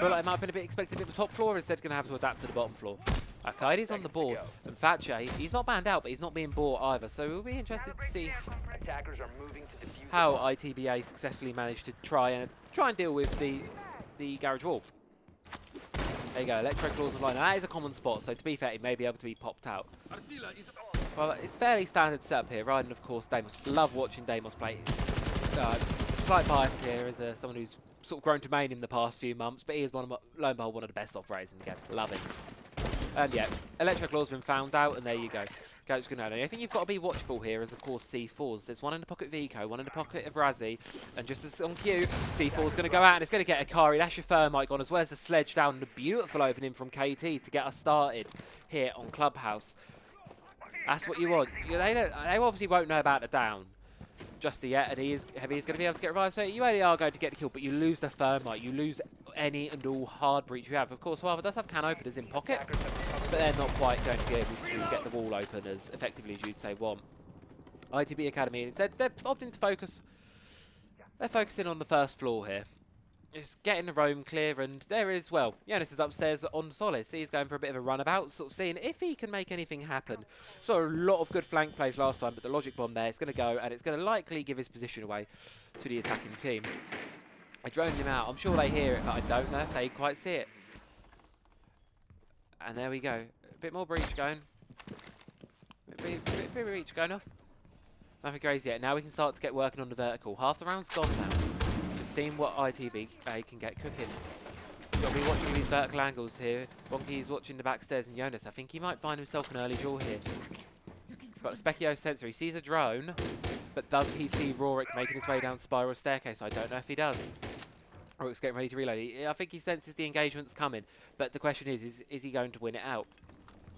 But it might have been a bit expected at the top floor, instead going to have to adapt to the bottom floor. Akaidi's on the board, and Fatche, he's not banned out, but he's not being bought either. So we'll be interested to see how ITBA successfully managed to try and deal with the garage wall. There you go, Electro Claws online. Now that is a common spot, so to be fair, it may be able to be popped out. Well, it's fairly standard setup here. Raiden, of course, Deimos. Love watching Deimos play. Slight bias here as someone who's sort of grown to main in the past few months, but he is lo and behold, one of the best operators in the game. Love him. And yeah, Electro Claw's been found out, and there you go. Goat's going to I think you've got to be watchful here as, of course, C4s. There's one in the pocket of Eco, one in the pocket of Razzie, and just as on cue, C4's going to go out, and it's going to get Akari. That's your Thermite gone, as well as the sledge down, and a beautiful opening from KT to get us started here on Clubhouse. That's what you want. They obviously won't know about the down just yet, and Heavy's going to be able to get revived. So you only are going to get the kill, but you lose the thermite. You lose any and all hard breach you have. Of course, Huava does have can openers in pocket, but they're not quite going to be able to get the wall open as effectively as you'd say want. ITB Academy, instead, they're opting to focus. They're focusing on the first floor here. Just getting the roam clear, and there is, well, Jonas is upstairs on Solace. He's going for a bit of a runabout, sort of seeing if he can make anything happen. Saw a lot of good flank plays last time, but the logic bomb there is going to go, and it's going to likely give his position away to the attacking team. I droned him out. I'm sure they hear it, but I don't know if they quite see it. And there we go. A bit more breach going. Bit of breach going off. Nothing crazy yet. Now we can start to get working on the vertical. Half the round's gone now. Just seeing what ITB can get cooking. You've got to be watching these vertical angles here. Wonky's watching the backstairs, and Jonas, I think he might find himself an early draw here. Got a Specchio sensor. He sees a drone, but does he see Rorik making his way down Spiral Staircase? I don't know if he does. Rorik's getting ready to reload. I think he senses the engagement's coming, but the question is he going to win it out?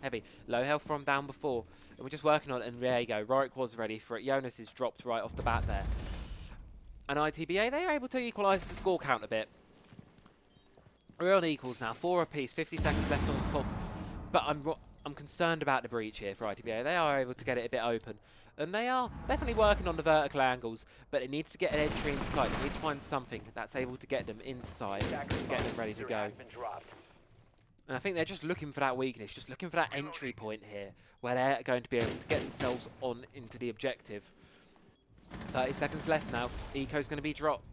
Heavy. Low health from down before. And we're just working on it, and there you go. Rorik was ready for it. Jonas is dropped right off the bat there. And ITBA, they are able to equalise the score count a bit. We're on equals now, 4 apiece, 50 seconds left on the clock. But I'm concerned about the breach here for ITBA. They are able to get it a bit open. And they are definitely working on the vertical angles, but they need to get an entry inside. They need to find something that's able to get them inside and get them ready to go. And I think they're just looking for that weakness, just looking for that entry point here, where they're going to be able to get themselves on into the objective. 30 seconds left now. Eco's going to be dropped.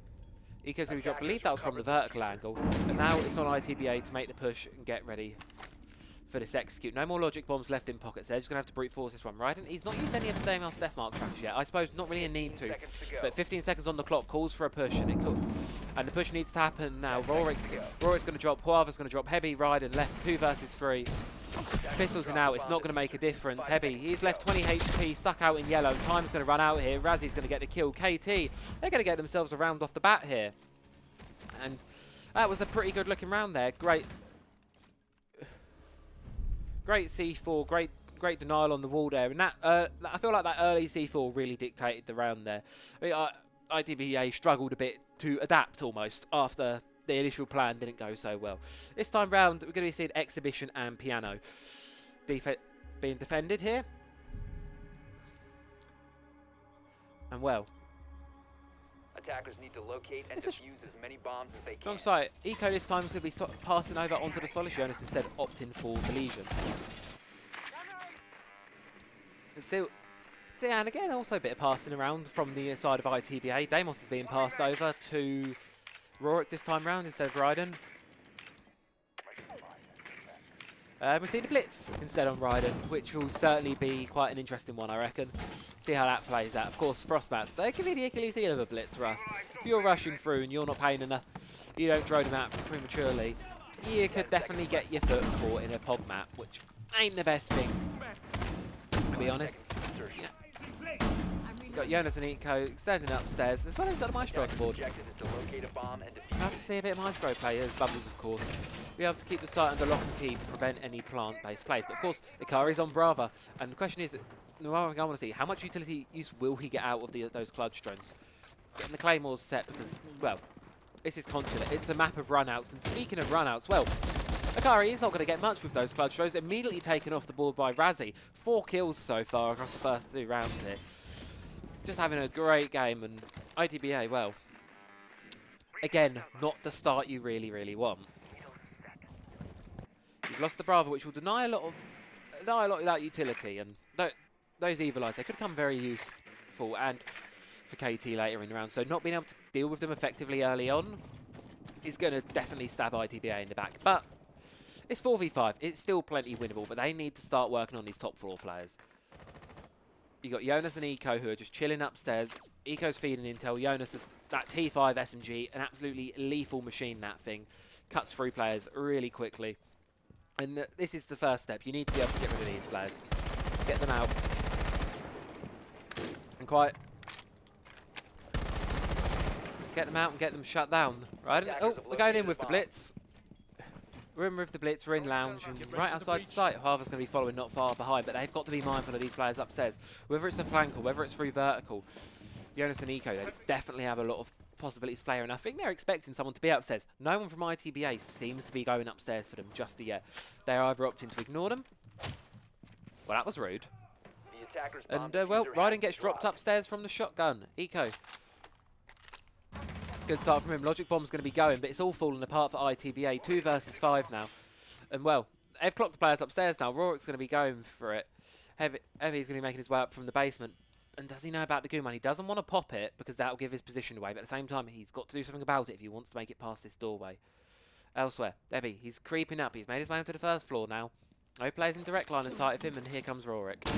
Eco's going to be dropped. I believe that was from the vertical angle. And now it's on ITBA to make the push and get ready for this execute. No more logic bombs left in pockets. They're just going to have to brute force this one, right? And he's not used any of the Daimos death mark trackers yet. I suppose not really a need to. But 15 seconds on the clock calls for a push, and the push needs to happen now. Rorik's going to drop. Huava's going to drop. Heavy, Raiden left 2 versus 3. Pistols in out, it's not going to make a difference. Heavy, he's left 20 HP, stuck out in yellow. Time's going to run out here. Razzy's going to get the kill. KT, they're going to get themselves a round off the bat here. And that was a pretty good looking round there. Great C4, great denial on the wall there. And that I feel like that early C4 really dictated the round there. I mean, ITBA struggled a bit to adapt almost after the initial plan didn't go so well. This time round, we're going to be seeing Exhibition and Piano being defended here. And well, Attackers need to locate and defuse as many bombs as they can. strong sight. Eco this time is going to be passing over onto the Solid Jonas instead, opting for the Legion. And still, and again, also a bit of passing around from the side of ITBA. Deimos is being passed over to Rorik this time round instead of Raiden. We see the Blitz instead on Raiden, which will certainly be quite an interesting one, I reckon. See how that plays out. Of course, Frostmats, they can be the Achilles heel of a Blitz, Russ. If you're rushing through and you're not paying enough, you don't drone them out prematurely, you could definitely get your foot caught in a pod map, which ain't the best thing, to be honest. Yeah. You've got Jonas and Eco standing upstairs, as well as got a Maestro on the board. I have to see a bit of Maestro play, as Bubbles, of course. Be able to keep the site under lock and key to prevent any plant-based plays. But of course, Ikari's on Brava, and the question is, I want to see, how much utility use will he get out of those Clutch drones? Getting the Claymores set because, well, this is Consulate. It's a map of runouts, and speaking of runouts, well, Ikari is not going to get much with those Clutch drones. Immediately taken off the board by Razzy. 4 kills so far across the first 2 rounds here. Just having a great game, and ITBA, well, again, not the start you really, really want. You've lost the Bravo, which will deny a lot of that utility, and those Evil Eyes, they could come very useful, and for KT later in the round. So not being able to deal with them effectively early on is going to definitely stab ITBA in the back. But it's 4v5. It's still plenty winnable, but they need to start working on these top 4 players. You got Jonas and Eco who are just chilling upstairs. Eco's feeding intel. Jonas is that T5 SMG, an absolutely lethal machine, that thing. Cuts through players really quickly. And this is the first step. You need to be able to get rid of these players. Get them out. And get them out and get them shut down. Right? Oh, we're going in with the Blitz. We're in with the blitz, we're in lounge, and right outside the site. Harvard's going to be following not far behind, but they've got to be mindful of these players upstairs. Whether it's a flank or whether it's through vertical, Jonas and Eco, they definitely have a lot of possibilities to play, and I think they're expecting someone to be upstairs. No one from ITBA seems to be going upstairs for them just yet. They're either opting to ignore them. Well, that was rude. The attacker's And, bomb well, diffuser Ryden has gets been dropped upstairs from the shotgun. Eco. Good start from him. Logic Bomb's going to be going, but it's all falling apart for ITBA. 2 versus 5 now. And, well, they've clocked the players upstairs now. Rorik's going to be going for it. Heavy's going to be making his way up from the basement. And does he know about the Gooman? He doesn't want to pop it because that'll give his position away. But at the same time, he's got to do something about it if he wants to make it past this doorway. Elsewhere, Debbie, he's creeping up. He's made his way onto the first floor now. No players in direct line of sight of him, and here comes Rorik.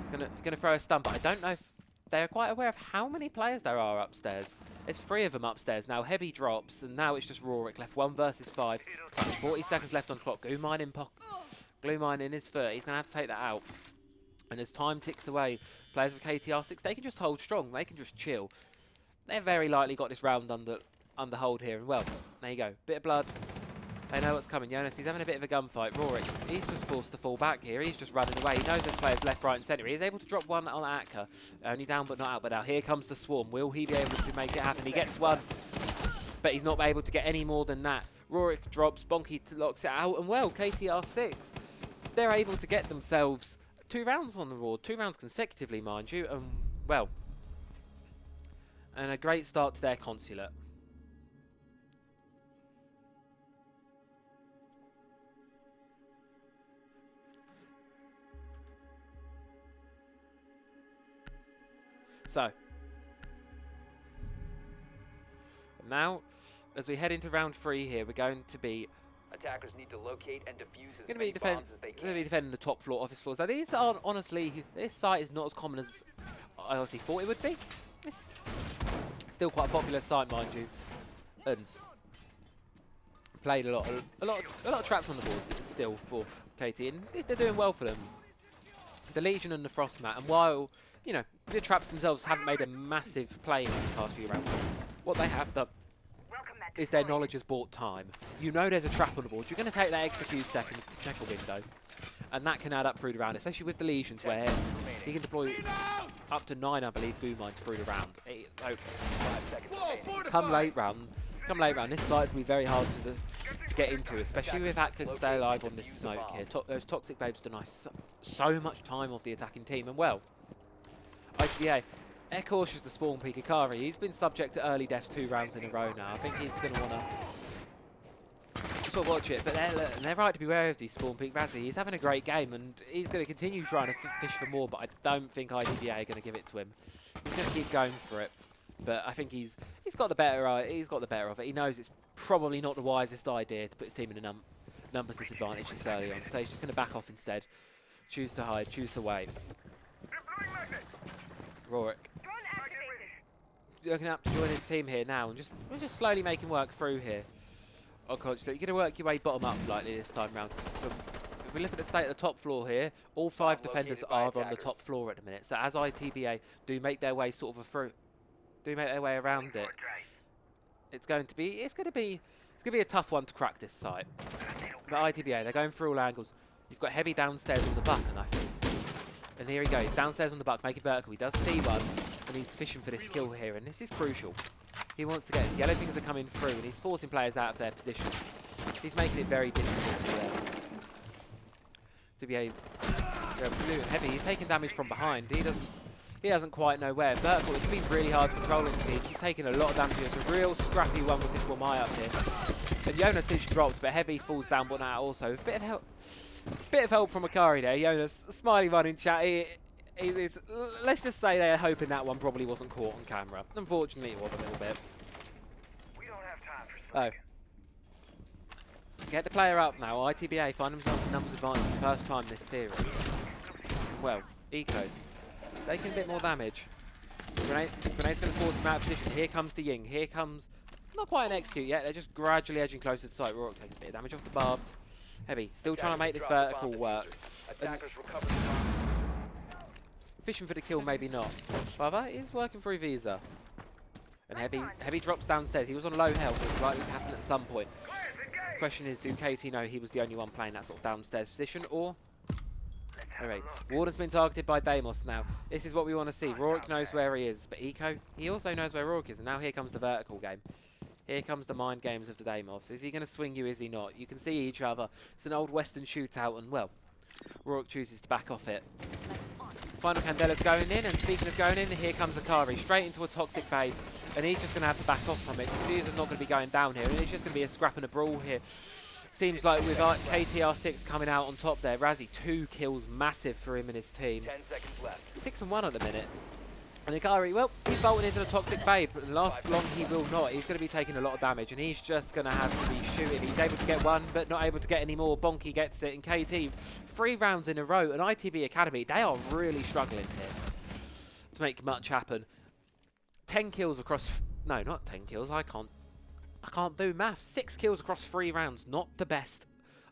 He's going to throw a stun, but I don't know if they're quite aware of how many players there are upstairs. There's 3 of them upstairs now. Heavy drops, and now it's just Rorik left 1 versus 5. 40 seconds left on the clock. Glue mine in his foot. He's going to have to take that out. And as time ticks away, players of KTR6, they can just hold strong. They can just chill. They've very likely got this round under hold here. And well, there you go. Bit of blood. They know what's coming. Jonas, he's having a bit of a gunfight. Rorik, he's just forced to fall back here. He's just running away. He knows there's players left, right and centre. He's able to drop one on Atka. Only down but not out. But now here comes the swarm. Will he be able to make it happen? He gets one, but he's not able to get any more than that. Rorik drops. Bonky locks it out. And well, KTR6, they're able to get themselves 2 rounds on the board. 2 rounds consecutively, mind you. And well, and a great start to their consulate. So, now, as we head into round 3 here, we're going to be Attackers need to locate and defuse as going to many be bombs as they can. defending the top floor office floors. Now, these aren't honestly. This site is not as common as I honestly thought it would be. It's still quite a popular site, mind you, and played a lot of traps on the board still for KT, and they're doing well for them. The Legion and the Frostmat, and while you know the traps themselves haven't made a massive play in these past few rounds, what they have done is their knowledge has bought time. You know there's a trap on the board. You're going to take that extra few seconds to check a window, and that can add up through the round, especially with the Legions, where he can deploy up to 9, I believe, goo mines through the round. Come late round, this site's going to be very hard to get into, especially with Atka can stay alive on this smoke here. Those toxic babes deny so much time off the attacking team, and well, ITBA, they're cautious to spawn peek Akari. He's been subject to early deaths 2 rounds in a row now. I think he's going to want to sort of watch it, but they're right to be wary of these spawn peek Razzie. He's having a great game, and he's going to continue trying to fish for more, but I don't think ITBA are going to give it to him. He's going to keep going for it, but I think he's got the better of it. He knows it's probably not the wisest idea to put his team in a numbers disadvantage this early on, so he's just going to back off instead. Choose to hide, choose to wait. Rorik looking up to join his team here now, and we're just slowly making work through here. Oh, coach, you're going to work your way bottom up slightly this time round. So if we look at the state of the top floor here, all 5 defenders are on the top floor at the minute. So as ITBA do make their way around it, it's going to be a tough one to crack this site. But ITBA, they're going through all angles. You've got Heavy downstairs on the buck, and I think. And here he goes, downstairs on the buck, making vertical. He does see one, and he's fishing for this kill here, and this is crucial. He wants to get it. Yellow things are coming through, and he's forcing players out of their position. He's making it very difficult to be able blue and Heavy. He's taking damage from behind. He doesn't quite know where. Vertical, it can be really hard controlling the team. He's taking a lot of damage. It's a real scrappy one with this Wamai up here. And Jonas is dropped, but Heavy falls down, but now also. A bit of help. Bit of help from Akari there. Jonas, smiley one in chat. Let's just say they're hoping that one probably wasn't caught on camera. Unfortunately, it was a little bit. We don't have time for Oh. Get the player up now. ITBA find themselves in numbers advantage for the first time this series. Well, Eco taking a bit more damage. Grenade's going to force him out of position. Here comes the Ying. Here comes... Not quite an execute yet. They're just gradually edging closer to sight. Rorik taking a bit of damage off the barbed. Heavy still trying to make this vertical work. Fishing for the kill, maybe not. Bava is working through Visa. And Heavy drops downstairs. He was on low health. It's likely to happen at some point. Question is, do KT know he was the only one playing that sort of downstairs position, or... Alright, Warden's been targeted by Deimos now. This is what we want to see. Rorik knows where he is, but Eco, he also knows where Rorik is, and now here comes the vertical game. Here comes the mind games of the Deimos. Is he going to swing you, is he not? You can see each other. It's an old Western shootout, and well, Rorik chooses to back off it. Final Candela's going in, and speaking of going in, here comes Akari, straight into a toxic bait, and he's just going to have to back off from it. Fuser's not going to be going down here, and it's just going to be a scrap and a brawl here. Seems like with KTR6 coming out on top there, Razzie, 2 kills, massive for him and his team. 10 seconds left. 6 and 1 at the minute. And Akari, well, he's bolting into the toxic babe, but last long he will not. He's going to be taking a lot of damage, and he's just going to have to be shooting. He's able to get one, but not able to get any more. Bonky gets it, and KT, 3 rounds in a row. And ITB Academy, they are really struggling here to make much happen. 10 kills across... No, not 10 kills. I can't do maths. 6 kills across 3 rounds. Not the best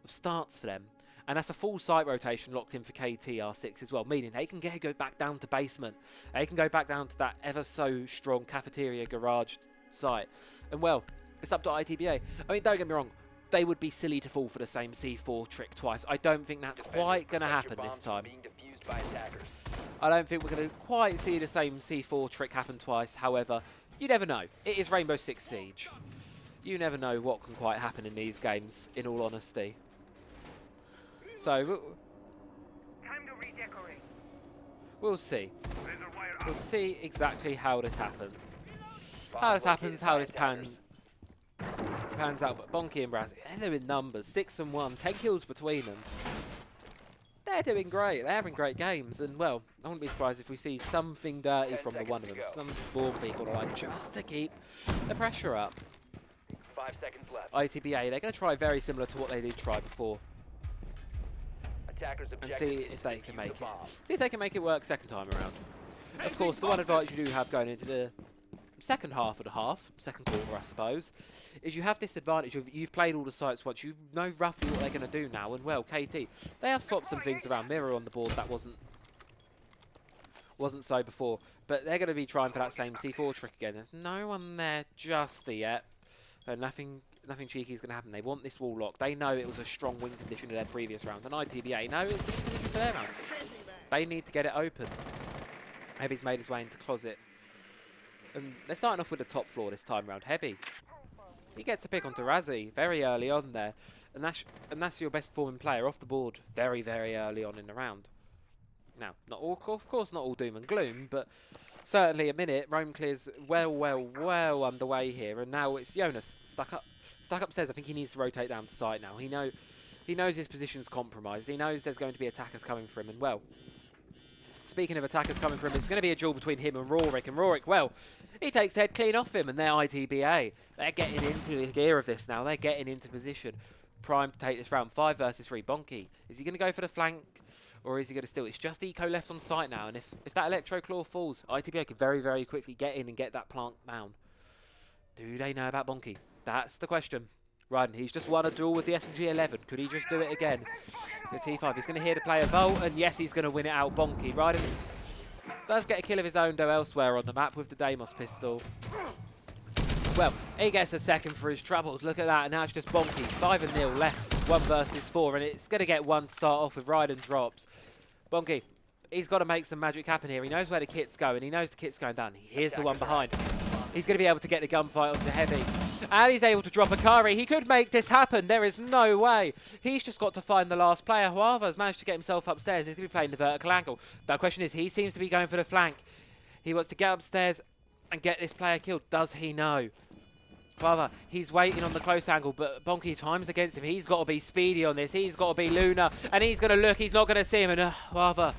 of starts for them. And that's a full site rotation locked in for KTR6 as well, meaning they can go back down to basement. They can go back down to that ever so strong cafeteria garage site. And well, it's up to ITBA. I mean, don't get me wrong, they would be silly to fall for the same C4 trick twice. I don't think that's quite going to happen this time. I don't think we're going to quite see the same C4 trick happen twice. However, you never know. It is Rainbow Six Siege. You never know what can quite happen in these games, in all honesty. So, we'll see. We'll see exactly how this happens. How this happens, how this pans out. But Bonky and Brazzy, they're doing numbers. 6 and 1, 10 kills between them. They're doing great. They're having great games. And, well, I wouldn't be surprised if we see something dirty from the one of them. Some spawn people are like, just to keep the pressure up. 5 seconds left. ITBA, they're going to try very similar to what they did try before. And see if they can make it. See if they can make it work second time around. Of course, the one advantage you do have going into the second half of the half, second quarter I suppose, is you have this advantage of you've played all the sites once, you know roughly what they're going to do now, and well, KT, they have swapped some things around. Mirror on the board, that wasn't so before, but they're going to be trying for that same C4 trick again. There's no one there just yet, and nothing cheeky is going to happen. They want this wall lock. They know it was a strong win condition in their previous round, and ITBA know it's a win condition for their round. They need to get it open. Heavy's made his way into closet. And they're starting off with the top floor this time round. Heavy, he gets a pick onto Razzie very early on there. And that's your best performing player off the board very, very early on in the round. Now, not all, of course not all doom and gloom, but certainly a minute. Rome clears well underway here. And now it's Jonas stuck upstairs. I think he needs to rotate down to site now. He knows his position's compromised. He knows there's going to be attackers coming for him. And well, speaking of attackers coming for him, it's going to be a duel between him and Rorik. And Rorik, well, he takes the head clean off him, and they're ITBA. They're getting into the gear of this now. They're getting into position. Prime to take this round. 5 versus 3. Bonky, is he going to go for the flank, or is he going to steal? It's just Eco left on site now, and if that Electro Claw falls, ITBA could very, very quickly get in and get that plant down. Do they know about Bonky? That's the question. Ryden, he's just won a duel with the SMG-11. Could he just do it again? The T5, he's going to hear the player Volt, and yes, he's going to win it out. Bonky. Ryden does get a kill of his own, though, elsewhere on the map with the Deimos pistol. Well, he gets a second for his troubles. Look at that, and now it's just Bonky. 5-0 left, 1 versus 4, and it's going to get one to start off with. Ryden drops. Bonky, he's got to make some magic happen here. He knows where the kit's going. He knows the kit's going down. Here's the one behind. He's going to be able to get the gunfight onto Heavy. And he's able to drop Akari. He could make this happen. There is no way. He's just got to find the last player. Huava has managed to get himself upstairs. He's going to be playing the vertical angle. The question is, he seems to be going for the flank. He wants to get upstairs and get this player killed. Does he know? Huava, he's waiting on the close angle, but Bonky times against him. He's got to be speedy on this. He's got to be Luna. And he's going to look. He's not going to see him. And Huava,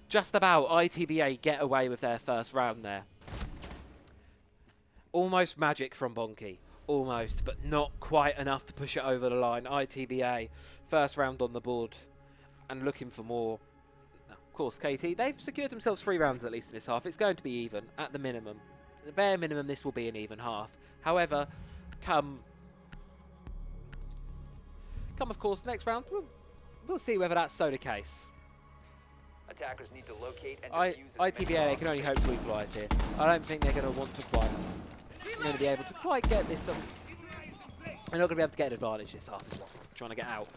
just about ITBA get away with their first round there. Almost magic from Bonky. Almost, but not quite enough to push it over the line. ITBA, first round on the board, and looking for more. Of course, KT, they've secured themselves 3 rounds at least in this half. It's going to be even, at the minimum. The bare minimum, this will be an even half. However, come of course, next round, we'll see whether that's so the case. Attackers need to locate and ITBA, they can only hope to equalise here. I don't think they're going to want to quite... going to be able to quite get this They're not going to be able to get an advantage this half is what I'm trying to get out.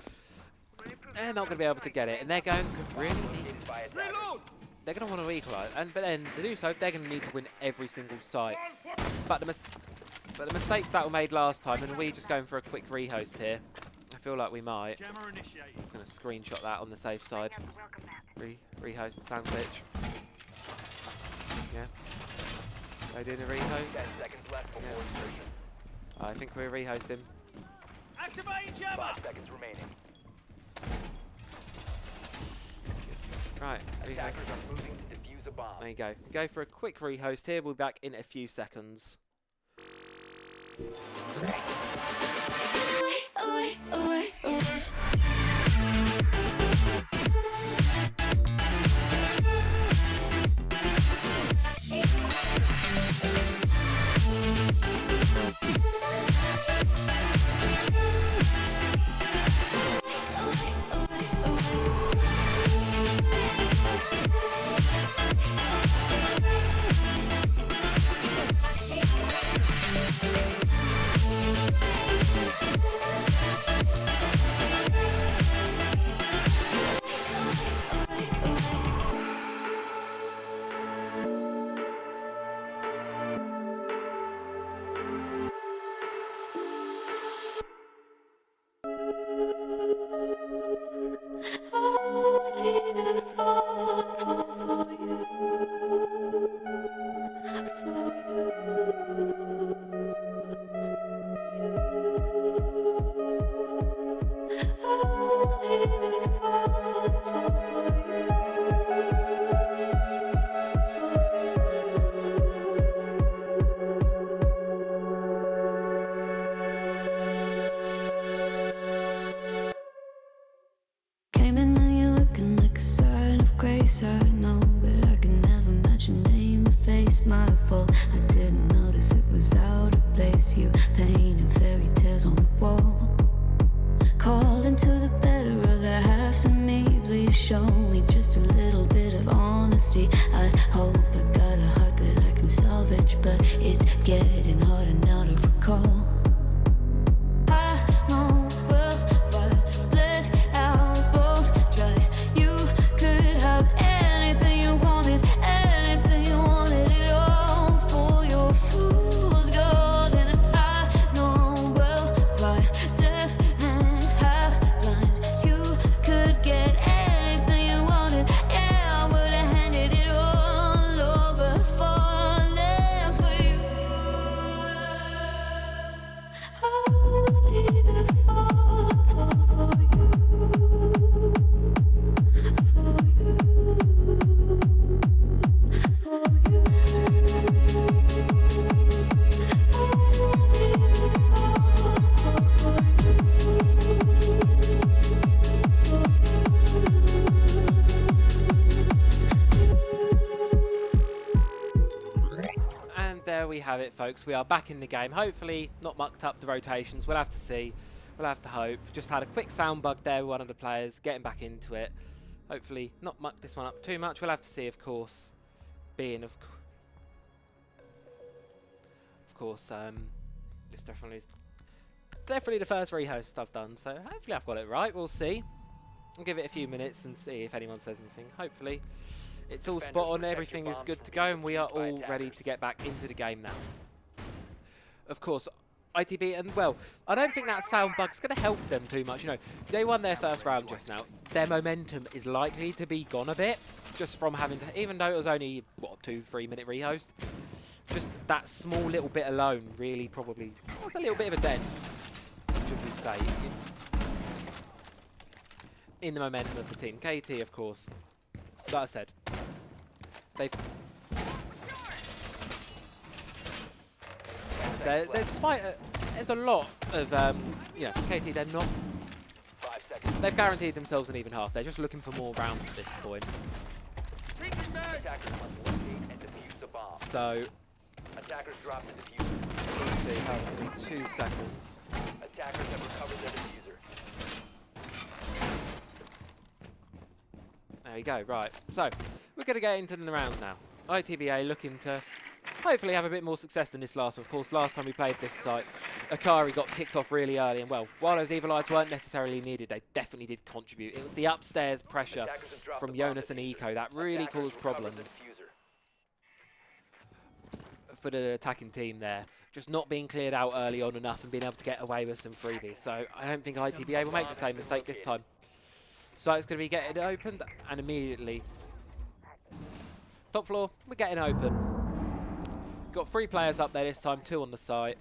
They're not going to be able to get it, and they're going to really need... They're going to want to equalise, but then to do so, they're going to need to win every single site. But the mistakes that were made last time, and we just going for a quick rehost here. I feel like we might. I'm just going to screenshot that on the safe side. Rehost sound glitch. Yeah. Are they doing a rehost? 10 seconds left before insertion. I think we're rehosting. Activate jammer! 5 seconds remaining. Right, Attackers rehost. are moving to defuse a bomb. There you go. Go for a quick rehost here. We'll be back in a few seconds. Came in and you're looking like a sign of grace. I know, but I can never match your name or face. My fault, I didn't notice it was out of place. You painted fairy tales on the wall, calling to the better of the halves of me. Please show me just a little bit of honesty. I'd hope I got a heart that I can salvage, but it's getting harder now to recall. We have it, folks. We are back in the game. Hopefully not mucked up the rotations. We'll have to see. We'll have to hope. Just had a quick sound bug there with one of the players getting back into it. Hopefully not muck this one up too much. We'll have to see, of course. Being of course, it's definitely the first rehost I've done. So hopefully I've got it right. We'll see. I'll give it a few minutes and see if anyone says anything. Hopefully. It's all spot on, everything is good to go, and we are all ready to get back into the game now. Of course, ITB, and well, I don't think that sound bug's going to help them too much. You know, they won their first round just now. Their momentum is likely to be gone a bit, just from having to, even though it was only, what, 2-3 minute rehost. Just that small little bit alone really probably, was a little bit of a dent, should we say, in the momentum of the team. KT, of course, like I said, there's a lot of KT. They're not. They've guaranteed themselves an even half. They're just looking for more rounds at this point. So attackers drop the diffuser. Let's see. How many? 2 seconds. Attackers have recovered their diffuser. There you go, right. So, we're going to get into the round now. ITBA looking to hopefully have a bit more success than this last one. Of course, last time we played this site, Akari got picked off really early, and well, while those evil eyes weren't necessarily needed, they definitely did contribute. It was the upstairs pressure from Jonas and Eco that really caused problems for the attacking team there. Just not being cleared out early on enough and being able to get away with some freebies. So I don't think ITBA will make the same mistake this time. So it's going to be getting opened, and immediately top floor, we're getting open. Got 3 players up there this time, 2 on the site.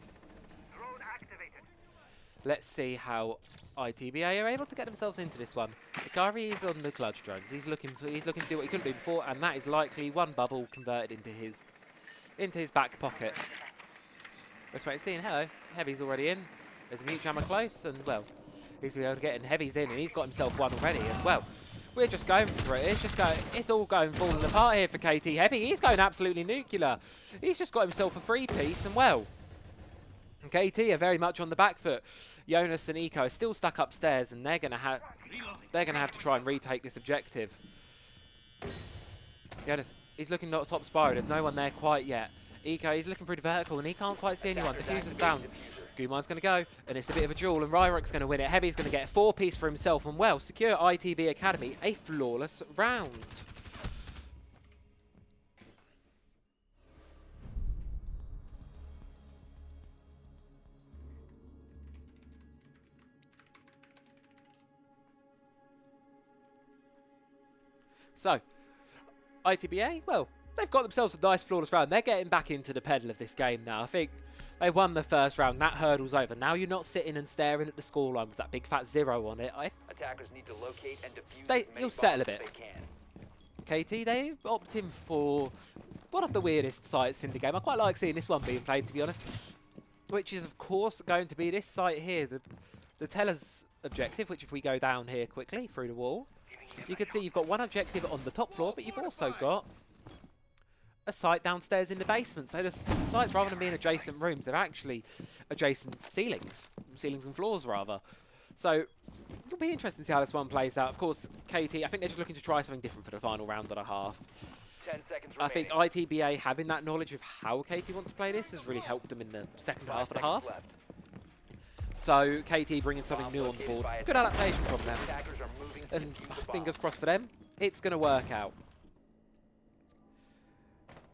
Let's see how ITBA are able to get themselves into this one. Akari is on the clutch drones. He's looking to do what he couldn't do before, and that is likely one bubble converted into his back pocket. Let's wait and see. And hello, Heavy's already in. There's a mute jammer close, and well, he's going to be able to get in. Heavy's in, and he's got himself one already. And well, we're just going for it. It's all going falling apart here for KT. Heavy, he's going absolutely nuclear. He's just got himself a free piece, and well, KT are very much on the back foot. Jonas and Eco are still stuck upstairs, and they're gonna have to try and retake this objective. Jonas, he's looking at top spiral. There's no one there quite yet. Eco, he's looking through the vertical, and he can't quite see anyone. Diffuser's down. Guman's going to go, and it's a bit of a duel, and Ryrok's going to win it. Heavy's going to get a 4-piece for himself, and well, secure ITB Academy a flawless round. So, ITBA, well, they've got themselves a nice flawless round. They're getting back into the pedal of this game now. I think they won the first round. That hurdle's over. Now you're not sitting and staring at the scoreline with that big fat 0 on it. Attackers need to locate and defuse You'll settle a bit. KT, they opting for one of the weirdest sites in the game. I quite like seeing this one being played, to be honest. Which is, of course, going to be this site here, the Teller's objective, which if we go down here quickly through the wall, you can see you've got one objective on the top floor, but you've also got a site downstairs in the basement. So the sites, rather than being adjacent rooms, they're actually adjacent ceilings and floors rather. So it'll be interesting to see how this one plays out. Of course, KT, I think they're just looking to try something different for the final round and a half. 10 seconds I think ITBA having that knowledge of how KT wants to play this has really helped them in the second half and a half. Left. So KT bringing something new on the board. Good adaptation from them. Attackers are moving to And defuse the fingers bomb. crossed for them, it's going to work out.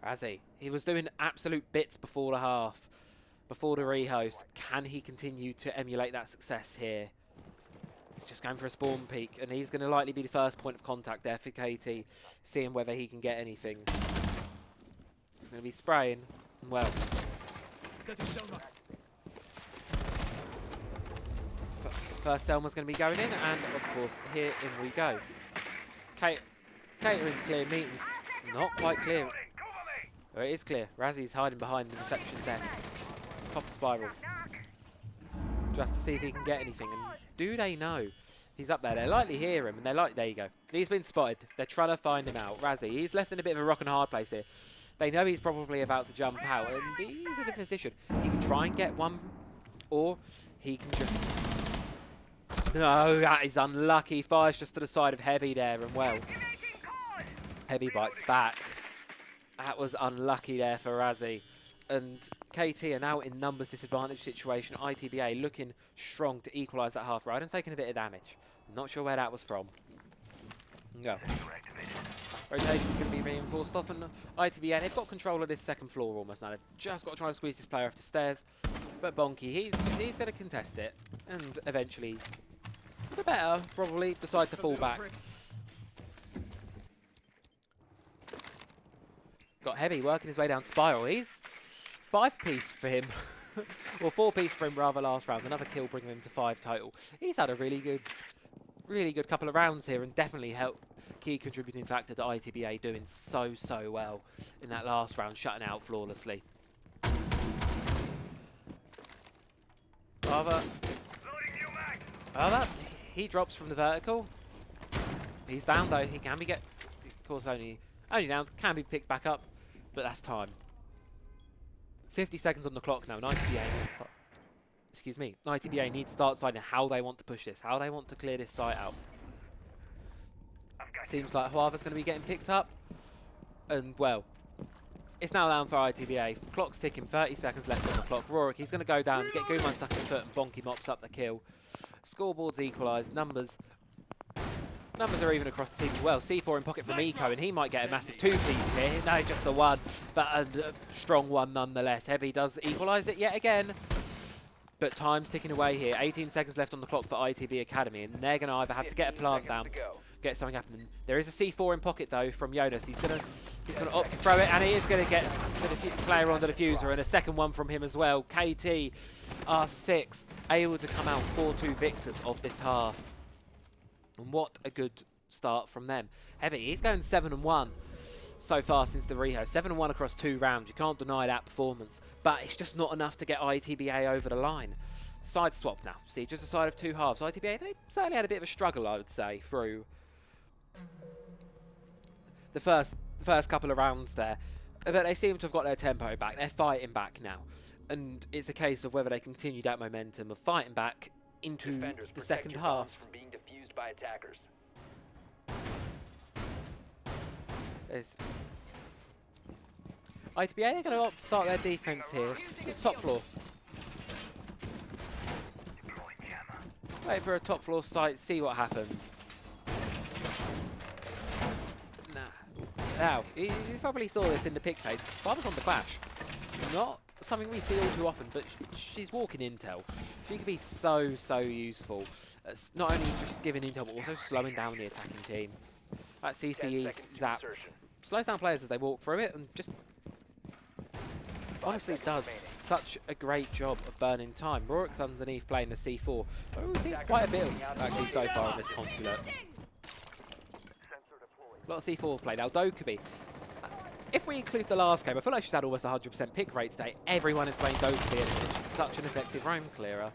Razzie, he was doing absolute bits before the half, before the rehost. Can he continue to emulate that success here? He's just going for a spawn peek, and he's going to likely be the first point of contact there for KT, seeing whether he can get anything. He's going to be spraying, and well. First Selma's going to be going in, and of course, here in we go. Catering's clear, meeting's not quite clear. Oh, it is clear. Razzie's hiding behind the reception desk. Top spiral. Just to see if he can get anything. And do they know? He's up there. They likely hear him, and they're like, there you go. He's been spotted. They're trying to find him out. Razzie, he's left in a bit of a rock and hard place here. They know he's probably about to jump out, and he's in a position. He can try and get one, or he can just... No, that is unlucky. Fires just to the side of Heavy there, and well, Heavy bites back. That was unlucky there for Razzie. And KT are now in numbers disadvantage situation. ITBA looking strong to equalise that half ride and taking a bit of damage. Not sure where that was from. Go. Rotation's going to be reinforced off, and ITBA, they've got control of this second floor almost now. They've just got to try and squeeze this player off the stairs. But Bonky, he's going to contest it, and eventually, for the better, probably decide to fall back. Got Heavy working his way down spiral. He's 5-piece for him. Well, 4-piece for him rather last round. Another kill bringing him to 5 total. He's had a really good couple of rounds here, and definitely helped key contributing factor to ITBA doing so well in that last round, shutting out flawlessly. Rather, he drops from the vertical. He's down though. He can be of course only down. Can be picked back up, but that's time. 50 seconds on the clock now. ITBA needs to start deciding how they want to push this, how they want to clear this site out. Seems like Huava's going to be getting picked up, and well, It's now down for ITBA. Clock's ticking, 30 seconds left on the clock. Rorik, he's going to go down, get Guman stuck in his foot, and Bonky mops up the kill. Scoreboard's equalised. Numbers are even across the team as well. C4 in pocket from Eco, and he might get a massive two-piece here. No, just the one, but a strong one nonetheless. Heavy does equalise it yet again. But time's ticking away here. 18 seconds left on the clock for ITB Academy, and they're going to either have to get a plant down, get something happening. There is a C4 in pocket though from Jonas. He's gonna opt to throw it, and he is gonna get the player on the diffuser, and a second one from him as well. KT R6 able to come out 4-2 victors of this half. And what a good start from them. Heavy, he's going 7-1 so far since the reho. 7-1 across 2 rounds. You can't deny that performance, but it's just not enough to get ITBA over the line. Side swap now. See, just a side of 2 halves. ITBA, they certainly had a bit of a struggle, I would say, through the first couple of rounds there. But they seem to have got their tempo back. They're fighting back now. And it's a case of whether they continue that momentum of fighting back into the second half. From being defused by attackers. There's ITBA, they're going to opt to start their defense here. Top floor. Wait for a top floor site, see what happens. Now, you probably saw this in the pick page. Barbara's on the clash. Not something we see all too often, but she's walking intel. She can be so useful. Not only just giving intel, but also slowing down the attacking team. That CCE's zap slows down players as they walk through it, and just honestly does such a great job of burning time. Rorik's underneath playing the C4. We've seen quite a bit actually so far in this consulate. A lot of C4 played. Now Dokubi, if we include the last game, I feel like she's had almost 100% pick rate today. Everyone is playing Dokubi, and she's such an effective roam clearer.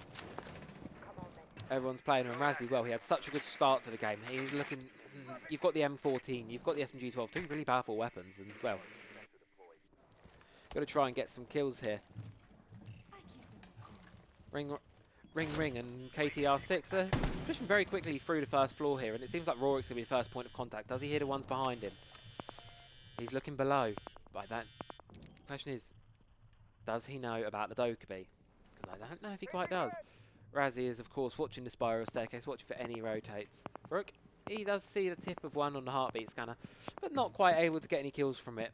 Everyone's playing on Razzie well. He had such a good start to the game. He's looking. You've got the M14, you've got the SMG-12, 2 really powerful weapons, and well, got to try and get some kills here. Ring, and KTR6 are pushing very quickly through the first floor here, and it seems like Rorik's going to be the first point of contact. Does he hear the ones behind him? He's looking below. Like that. Question is, does he know about the Dokubi? Because I don't know if he quite does. Razzie is, of course, watching the spiral staircase, watching for any rotates. Rook, he does see the tip of one on the heartbeat scanner, but not quite able to get any kills from it.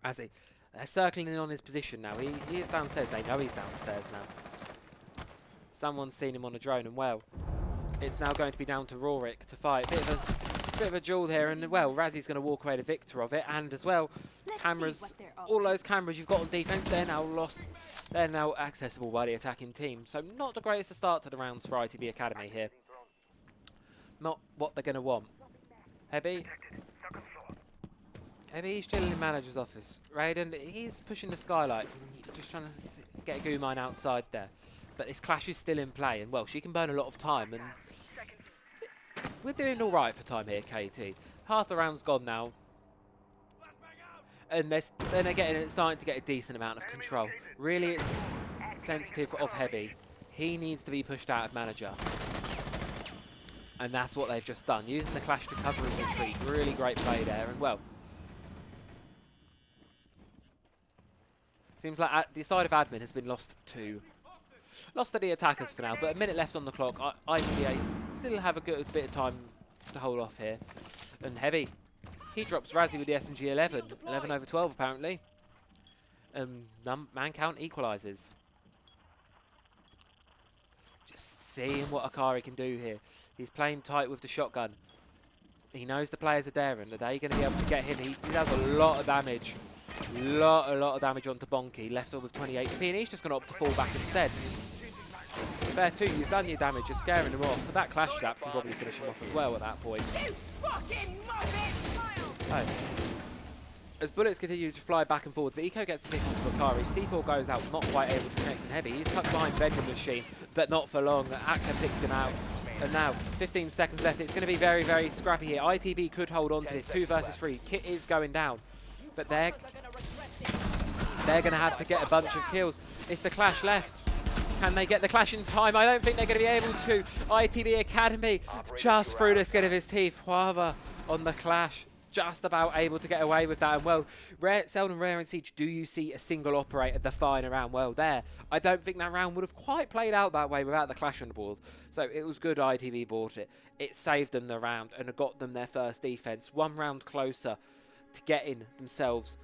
Razzie, they're circling in on his position now. He is downstairs. They know he's downstairs now. Someone's seen him on a drone, and well, it's now going to be down to Rorik to fight. Bit of a duel here, and well, Razzie's going to walk away the victor of it, and as well, cameras, all those cameras you've got on defense, they're now lost. They're now accessible by the attacking team. So not the greatest start to the rounds for ITB Academy here. Not what they're going to want. Heavy, he's chilling in manager's office. Raiden, he's pushing the skylight, just trying to get a Goo mine outside there. But this clash is still in play, and well, she can burn a lot of time, and we're doing all right for time here, KT. Half the round's gone now, and they're starting to get a decent amount of control. Really, it's sensitive of Heavy. He needs to be pushed out of manager, and that's what they've just done, using the clash to cover his retreat. Really great play there, and well, seems like the side of admin has been lost to the attackers for now, but a minute left on the clock. ITBA still have a good bit of time to hold off here. And Heavy, he drops Razzie with the SMG 11. 11 over 12 apparently. Man count equalises. Just seeing what Akari can do here. He's playing tight with the shotgun. He knows the players are there, and are they going to be able to get him? He does a lot of damage. A lot of damage onto Bonky. Left on with 20 HP, and he's just going to opt to fall back instead. Fair too, you've done your damage, you're scaring him off. But that clash zap can probably finish him off as well at that point. Oh. As bullets continue to fly back and forwards, the Eco gets the pick onto Akari. C4 goes out, not quite able to connect in Heavy. He's tucked behind Vending Machine, but not for long. Akka picks him out. And now, 15 seconds left. It's going to be very scrappy here. ITB could hold on to this. 2 versus 3. Kit is going down. But they're going to have to get a bunch of kills. It's the clash left. Can they get the clash in time? I don't think they're going to be able to. ITB Academy just through the skin of his teeth. Huava on the clash. just about able to get away with that. And well, seldom rare in Siege do you see a single operator define a round well there. I don't think that round would have quite played out that way without the clash on the board. So it was good ITV bought it. It saved them the round and got them their first defense. One round closer to getting themselves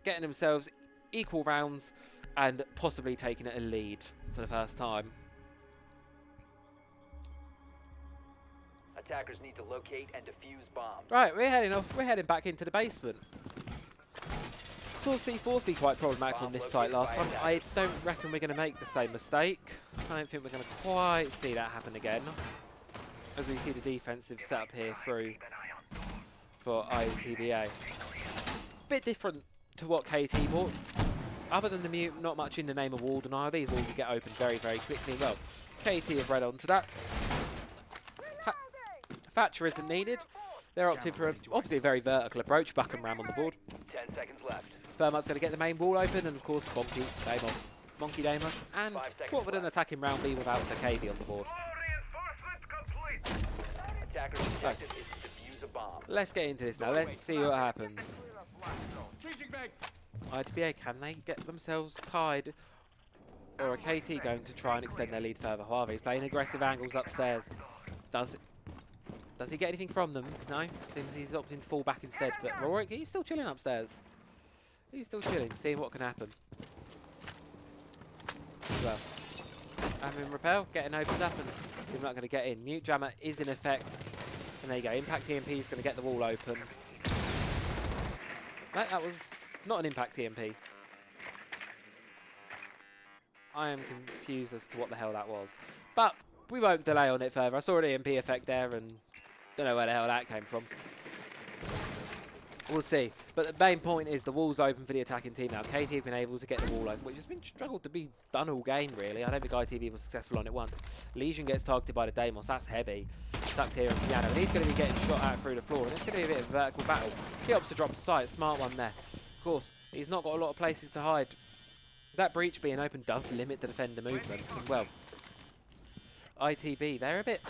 getting themselves equal rounds and possibly taking it a lead for the first time. Attackers need to locate and defuse bombs. Right, we're heading off. We're heading back into the basement. Saw C4s be quite problematic on this site last time. I don't reckon we're going to make the same mistake. I don't think we're going to quite see that happen again. As we see the defensive setup here through for ITBA. Bit different to what KT bought. Other than the mute, not much in the name of wall denial. These walls will get open very, very quickly. Well, KT have read onto that. Thatcher isn't needed. They're opting for obviously a very vertical approach. Buck and ram on the board. 10 seconds left. Thermite's going to get the main wall open, and of course Bonky Damos. And what would an attacking round be without the KD on the board? Attackers' objective is to defuse a bomb. Let's get into this now. Let's see what happens. ITBA, can they get themselves tied? Or are KT going to try and extend their lead further? Harvey's playing aggressive angles upstairs. Does he get anything from them? No. Seems he's opting to fall back instead. But Rorik, he's still chilling upstairs. He's still chilling, seeing what can happen. Well, Amin Repel getting opened up, and we're not going to get in. Mute Jammer is in effect. And there you go. Impact EMP is going to get the wall open. No, that was not an Impact EMP. I am confused as to what the hell that was. But we won't delay on it further. I saw an EMP effect there and don't know where the hell that came from. We'll see. But the main point is the wall's open for the attacking team now. KT have been able to get the wall open, which has been struggled to be done all game, really. I don't think ITV was successful on it once. Legion gets targeted by the Deimos. That's heavy. Tucked here on Piano. And he's going to be getting shot at through the floor. And it's going to be a bit of a vertical battle. He opts to drop the site. Smart one there. Of course, he's not got a lot of places to hide. That breach being open does limit the defender movement. And well, ITB, they're a bit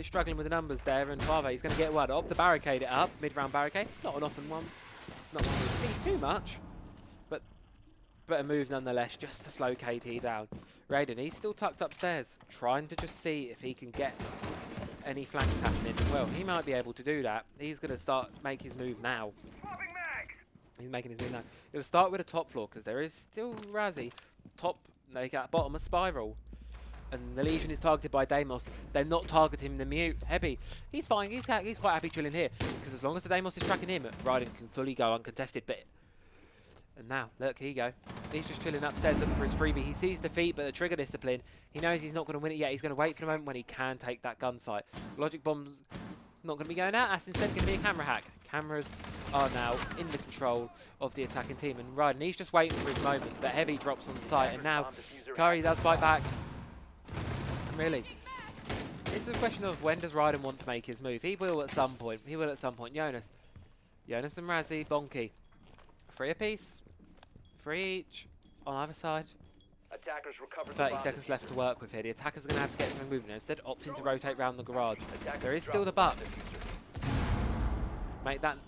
struggling with the numbers there, and Fave is going to get one up to barricade it up, mid-round barricade. Not an often one, not one we see too much, but a move nonetheless, just to slow KT down. Raiden, he's still tucked upstairs, trying to just see if he can get any flanks happening. Well, he might be able to do that. He's going to make his move now. He's making his move now. He'll start with the top floor because there is still Razzie. They got bottom of Spiral. And the Legion is targeted by Deimos. They're not targeting the mute. Heavy. He's fine. He's quite happy chilling here. Because as long as the Deimos is tracking him, Raiden can fully go uncontested. And now, look, here you go. He's just chilling upstairs looking for his freebie. He sees defeat, but the trigger discipline. He knows he's not going to win it yet. He's going to wait for the moment when he can take that gunfight. Logic bomb's not going to be going out. That's instead going to be a camera hack. Cameras are now in the control of the attacking team. And Raiden, he's just waiting for his moment. But Heavy drops on site. And now, Curry does bite back. Really, it's a question of when does Raiden want to make his move. He will at some point. Jonas and Razzie, Bonky. 3 apiece. 3 each on either side. Attackers recover 30 seconds left to work with here. The attackers are going to have to get something moving. Instead, opting to rotate round the garage. There is still the buck. Make that.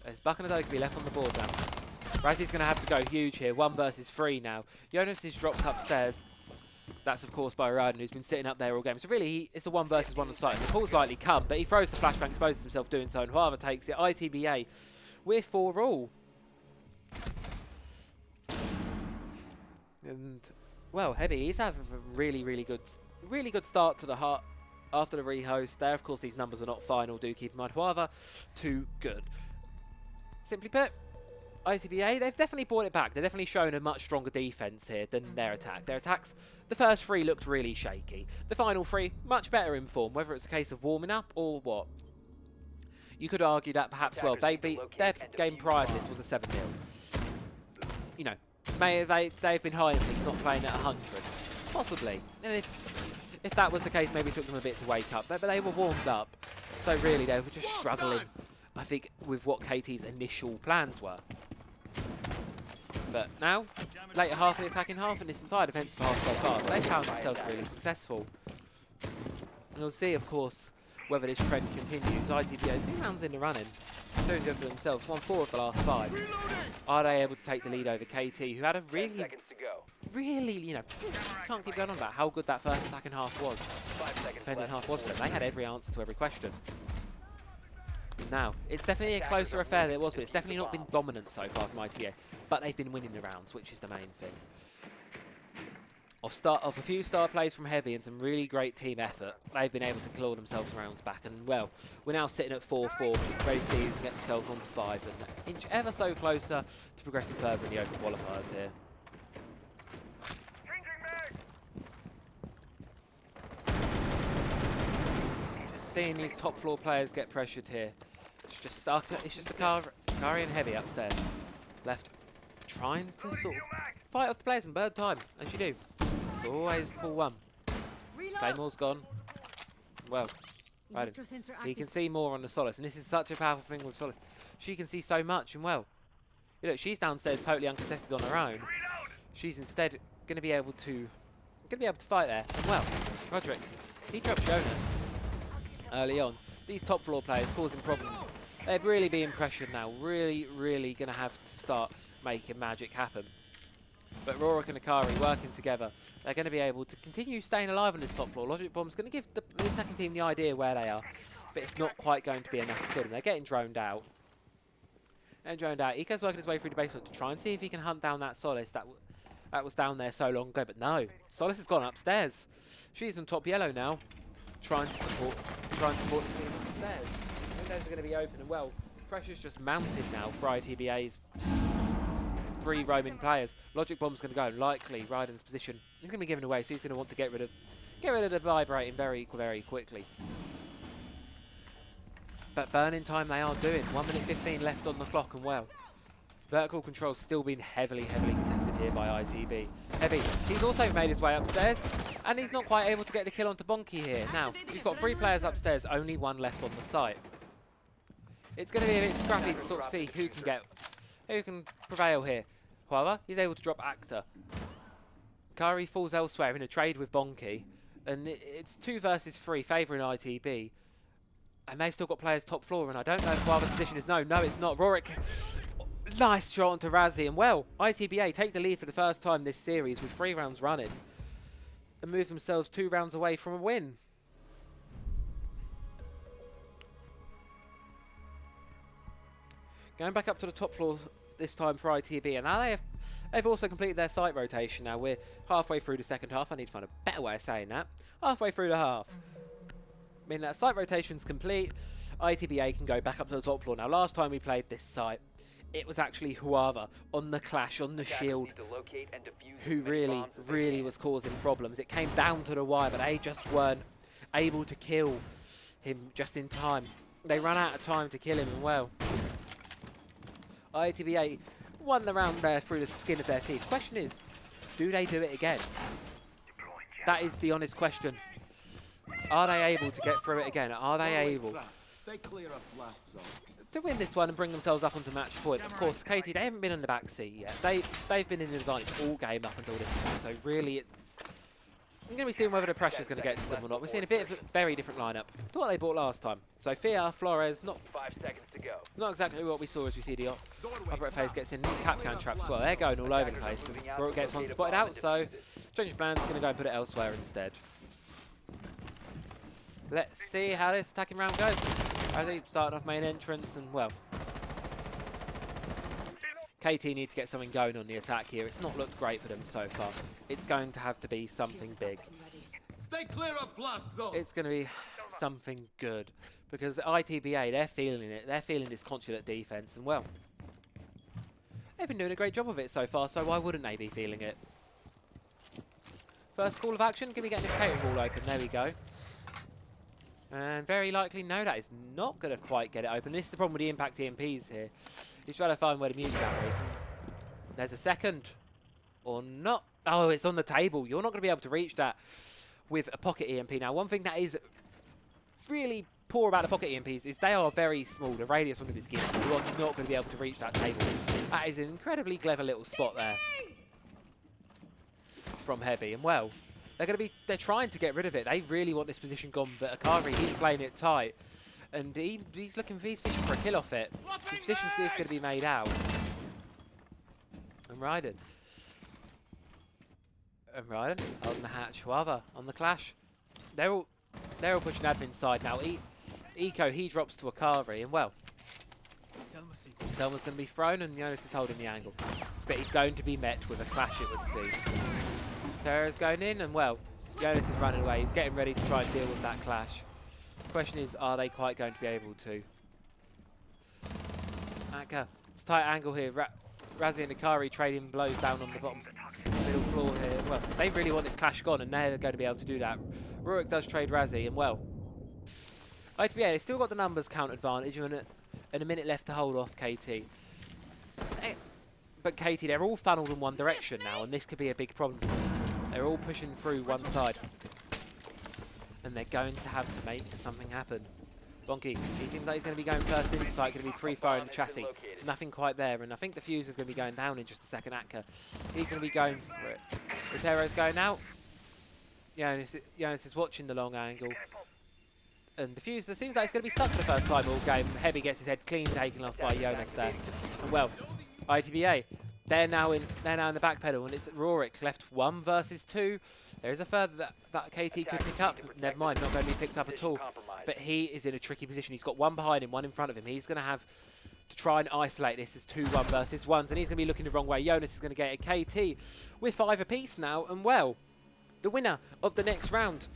There's Buck and Adobe left on the board now. Razzie's going to have to go huge here. 1 versus 3 now. Jonas is dropped upstairs. That's, of course, by Raiden, who's been sitting up there all game. So, really, it's a 1 versus 1 on site. The call's likely come, but he throws the flashbang, exposes himself doing so, and Huava takes it. ITBA, we're 4 all. And, well, Heavy, he's having a really, really good start to the heart after the rehost. There, of course, these numbers are not final. Do keep in mind, Huava, too good. Simply put, ITBA, they've definitely brought it back. They've definitely shown a much stronger defense here than their attack. Their attacks, the first 3 looked really shaky. The final 3, much better in form, whether it's a case of warming up or what. You could argue that perhaps, well, they beat their game prior to this was a 7-0. You know, they've been high in things, not playing at 100. Possibly. And if that was the case, maybe it took them a bit to wake up. But they were warmed up. So really, they were just struggling, I think, with what KT's initial plans were. But now, later half of the attacking half and this entire defensive half so far, they found themselves really successful. And you'll see, of course, whether this trend continues. ITBA 2 rounds in the running, doing good for themselves. Won 4 of the last 5. Are they able to take the lead over KT, who had a 10 really, seconds to go. really, you know, can't keep going on about how good that first and second half was. 5 seconds Defending left half was for them. before They had every answer to every question. Now, it's definitely a closer affair than it was, but it's definitely not been dominant so far from ITBA. But they've been winning the rounds, which is the main thing. Off a few star plays from Heavy and some really great team effort, they've been able to claw themselves rounds back. And, well, we're now sitting at 4-4, ready to see who can get themselves onto 5 and inch ever so closer to progressing further in the Open Qualifiers here. Just seeing these top floor players get pressured here. It's just stuck. It's just Kari and Heavy upstairs. Left, trying to sort of fight off the players in bird time, as you do. It's always cool one. Claymore's gone. Well, right. He can see more on the Solace, and this is such a powerful thing with Solace. She can see so much, and well, you know, she's downstairs totally uncontested on her own. She's instead going to be able to fight there. And well, Roderick, he dropped Jonas early on. These top floor players causing problems. They're really being pressured now. Really, really going to have to start making magic happen. But Rorik and Akari working together, they're going to be able to continue staying alive on this top floor. Logic Bomb's going to give the attacking team the idea where they are, but it's not quite going to be enough to kill them. They're getting droned out. Eco's working his way through the basement to try and see if he can hunt down that Solace that was down there so long ago, but no. Solace has gone upstairs. She's on top yellow now, trying to support the team upstairs. Windows are going to be open, and well, pressure's just mounted now for ITBA's 3 roaming players. Logic Bomb's going to go. Likely, Ryden's position is going to be given away, so he's going to want to get rid of the vibrating very quickly. But burning time they are doing. 1 minute 15 left on the clock, and well, vertical control's still been heavily contested here by ITB. Heavy, he's also made his way upstairs, and he's not quite able to get the kill onto Bonky here. Now, you've got 3 players upstairs, only 1 left on the site. It's going to be a bit scrappy to sort of see who can prevail here. However, he's able to drop Actor. Kari falls elsewhere in a trade with Bonky, and it's 2 versus 3 favouring ITB. And they've still got players top floor, and I don't know if Huava's position is no, it's not. Rorik, nice shot onto Razzie, and well, ITBA take the lead for the first time this series with 3 rounds running, and move themselves 2 rounds away from a win. Going back up to the top floor this time for ITB, and now they've also completed their site rotation. Now we're halfway through the second half. I need to find a better way of saying that. Halfway through the half. I mean, that site rotation's complete. ITBA can go back up to the top floor. Now, last time we played this site, it was actually Huava on the Clash, on the Shield, who really was causing problems. It came down to the wire, but they just weren't able to kill him just in time. They ran out of time to kill him, and well, ITBA won the round there through the skin of their teeth. Question is, do they do it again? That is the honest question. Are they able to get through it again? Are they able to win this one and bring themselves up onto match point? Of course, KT, they haven't been in the back seat yet. They've been in the advantage all game up until this point. So really, I'm going to be seeing whether the pressure's going to get to them or not. We're seeing a bit of a very different lineup to what they bought last time. Sophia, Flores, not 5 seconds to go. Not exactly what we saw as we see the upper phase gets in. These Capcan traps, well, they're going all over the place. And Rorik gets one spotted out, so Strange Bland's going to go and put it elsewhere instead. Let's see how this attacking round goes. As they starting off main entrance, and well, KT need to get something going on the attack here. It's not looked great for them so far. It's going to have to be something big. Stay clear of blast zone. It's going to be something good, because ITBA, they're feeling it. They're feeling this consulate defense, and well, they've been doing a great job of it so far, so why wouldn't they be feeling it? First call of action, going to be getting the catering ball open. There we go. And very likely, no, that is not going to quite get it open. This is the problem with the impact EMPs here. He's trying to find where the music is. There's a second. Or not. Oh, it's on the table. You're not going to be able to reach that with a pocket EMP. Now, one thing that is really poor about the pocket EMPs is they are very small. The radius on them is given. You are not going to be able to reach that table. That is an incredibly clever little spot there from Heavy. And well, They're trying to get rid of it. They really want this position gone, but Akari, he's playing it tight. And he's fishing for a kill off it. The position is going to be made out. And Raiden on the hatch. Huava on the clash. They're all pushing admin side now. Eco, he drops to Akari, and well, Selma's going to be thrown, and Jonas is holding the angle. But he's going to be met with a clash, it would seem. Terra's going in, and well, Jonas is running away. He's getting ready to try and deal with that clash. The question is, are they quite going to be able to? Akka, it's a tight angle here. Razzie and Akari trading blows down on the bottom middle floor here. Well, they really want this clash gone, and they're going to be able to do that. Rurik does trade Razzie, and well, ITBA, they still got the numbers count advantage, and a minute left to hold off KT. But KT, they're all funneled in one direction now, and this could be a big problem. They're all pushing through one side, and they're going to have to make something happen. Bonky, he seems like he's going to be going first inside, going to be pre-firing the chassis. Nothing quite there, and I think the fuse is going to be going down in just a second. Atka, he's going to be going for it. Rotero's going out. Jonas is watching the long angle. And the fuse, it seems like it's going to be stuck for the first time all game. Heavy gets his head clean taken off by Jonas there. And well, ITBA, they're now in the back pedal, and it's Rorik left 1 versus 2. There is a further that KT could pick up. Never mind, not going to be picked up at all. But he is in a tricky position. He's got 1 behind him, 1 in front of him. He's going to have to try and isolate this as 2-1 versus 1s, and he's going to be looking the wrong way. Jonas is going to get a KT with 5 apiece now, and well, the winner of the next round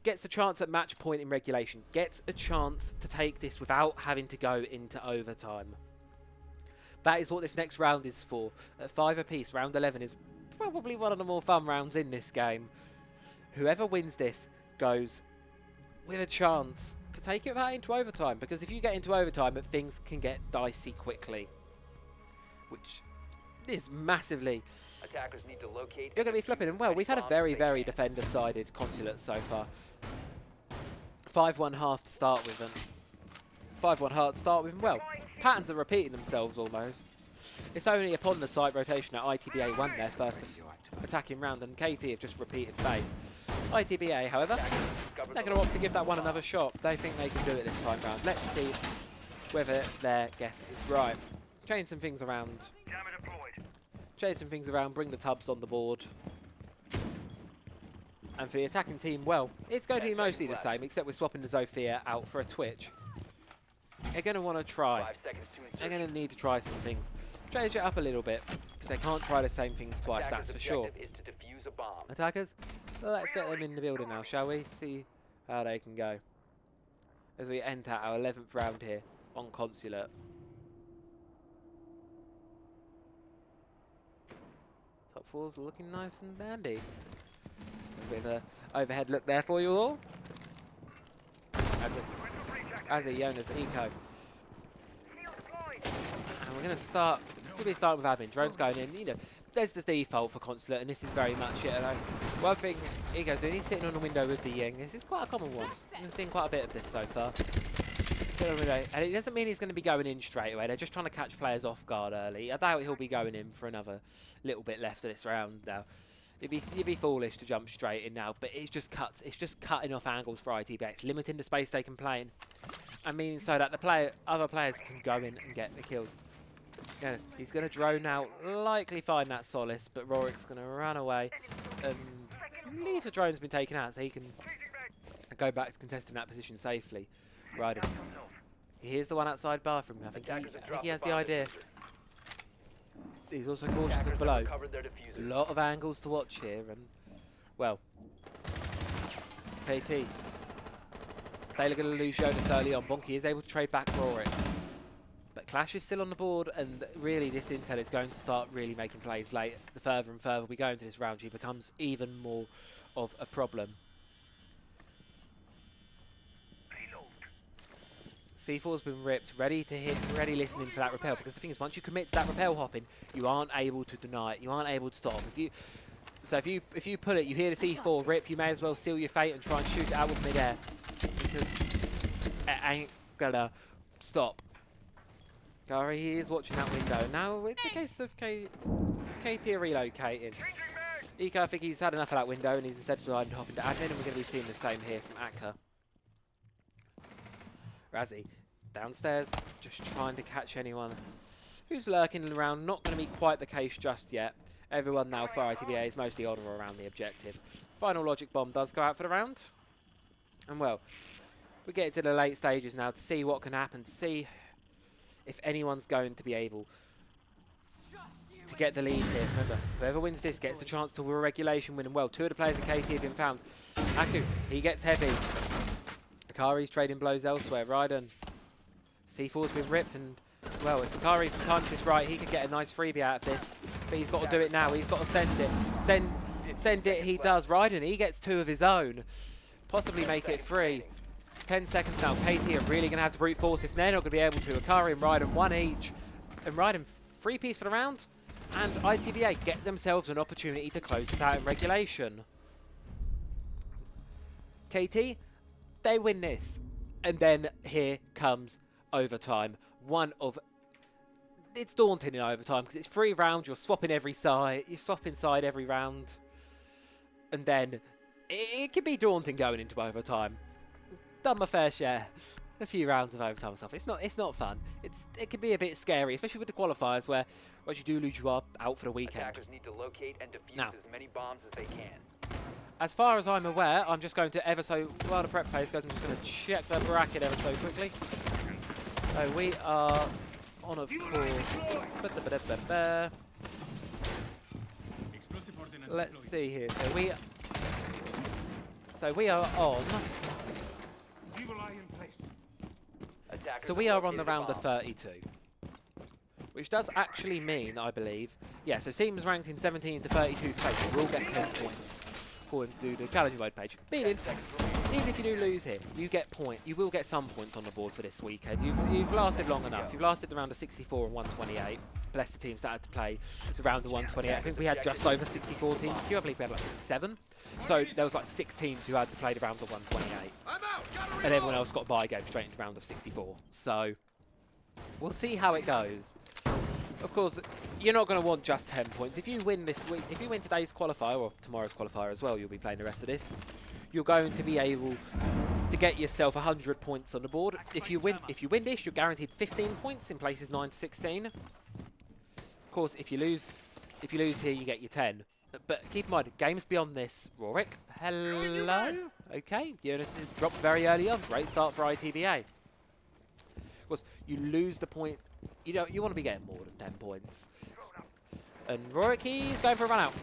gets a chance at match point in regulation, gets a chance to take this without having to go into overtime. That is what this next round is for. At 5 apiece, round 11 is probably one of the more fun rounds in this game. Whoever wins this goes with a chance to take it out into overtime, because if you get into overtime, things can get dicey quickly, which is massively... Attackers need to locate. You're going to be flipping, and well, we've had a very, very defender-sided Consulate so far. 5-1 half to start with, and 5-1 hard to start with, and well, patterns are repeating themselves almost. It's only upon the site rotation that ITBA won their first attacking round, and KT have just repeated fate. ITBA, however, they're going to opt to give that one another shot. They think they can do it this time round. Let's see whether their guess is right. Change some things around. Change some things around, bring the tubs on the board. And for the attacking team, well, it's going to be mostly the same, except we're swapping the Zofia out for a Twitch. They're going to want to try. They're going to need to try some things. Change it up a little bit, because they can't try the same things twice, that's for sure. Attackers, well, let's get them in the building now, shall we? See how they can go. As we enter our 11th round here on Consulate. Top 4's looking nice and dandy. A bit of an overhead look there for you all. As a Jonas, Eco. And we're going to start, with admin. Drone's going in, you know, there's the default for Consulate, and this is very much it. One thing Eco's doing, he's sitting on the window with the Ying. This is quite a common one. I've seen quite a bit of this so far. And it doesn't mean he's going to be going in straight away. They're just trying to catch players off guard early. I doubt he'll be going in for another little bit left of this round now. You'd be foolish to jump straight in now, but it's just cuts. It's just cutting off angles for ITBA. It's limiting the space they can play in, and meaning so that other players can go in and get the kills. Yes, he's going to drone out, likely find that solace, but Rorik's going to run away and leave the drone's been taken out so he can go back to contesting that position safely. Right. Here's the one outside bathroom. I think he has the idea. He's also cautious of below. A lot of angles to watch here, and well, KT. They're going to lose Jonas early on. Bonky is able to trade back Rorik. But Clash is still on the board, and really this Intel is going to start really making plays late. The further and further we go into this round, she becomes even more of a problem. C4's been ripped, ready to hit, ready listening for that repel, because the thing is, once you commit to that repel hopping, you aren't able to deny it, you aren't able to stop. If you pull it, you hear the C4 rip, you may as well seal your fate and try and shoot it out with mid-air, because it ain't gonna stop. Gary, he is watching that window. Now it's a case of KT relocating. Eco, I think he's had enough of that window and he's instead decided to hop into admin, and we're going to be seeing the same here from Akka. Razzie, downstairs, just trying to catch anyone who's lurking around. Not going to be quite the case just yet. Everyone now for ITBA is mostly on or around the objective. Final logic bomb does go out for the round. And well, we get to the late stages now to see what can happen, to see if anyone's going to be able to get the lead here. Remember, whoever wins this gets the chance to win a regulation win. And well, 2 of the players in KT have been found. Aku, he gets heavy. Akari's trading blows elsewhere. Raiden, C4's been ripped, and well, if Akari times this right, he could get a nice freebie out of this. But he's got to do it now. He's got to send it. Send it, he does. Raiden, he gets 2 of his own. Possibly make it 3. 10 seconds now. KT are really going to have to brute force this. They're not going to be able to. Akari and Raiden 1 each. And Raiden 3 piece for the round. And ITBA get themselves an opportunity to close this out in regulation. KT, they win this. And then here comes overtime. It's daunting in overtime because it's 3 rounds. You're swapping every side. You swap inside every round. And then it can be daunting going into overtime. Done my fair share. A few rounds of overtime and stuff. It's not fun. It can be a bit scary, especially with the qualifiers where once you do lose, you are out for the weekend. Attackers need to locate and defuse Now, as many bombs as they can. as far as I'm aware, I'm just going to while the prep phase goes, I'm just going to check the bracket ever so quickly. So we are on, of course. Let's see here. So we are on. So we are on the round of 32, which does actually mean, I believe, yeah, so teams ranked in 17 to 32 place will get 10 points according to the calendar mode page. Meaning, even if you do lose here, you will get some points on the board for this weekend. You've lasted long enough. You've lasted the round of 64 and 128. Bless the teams that had to play to round of 128. I think we had just over 64 teams. I believe we had like 67. So there was like 6 teams who had to play the round of 128. And everyone else got a bye game straight into round of 64. So we'll see how it goes. Of course, you're not going to want just 10 points. If you win this week, if you win today's qualifier, or tomorrow's qualifier as well, you'll be playing the rest of this, you're going to be able to get yourself 100 points on the board. If you win this, you're guaranteed 15 points in places 9 to 16. Of course, if you lose here, you get your 10. But keep in mind, games beyond this. Rorik, hello. Okay, Jonas has dropped very early on. Great start for ITBA. Of course, you lose the point. You want to be getting more than 10 points. And Rorik, he's going for a run out.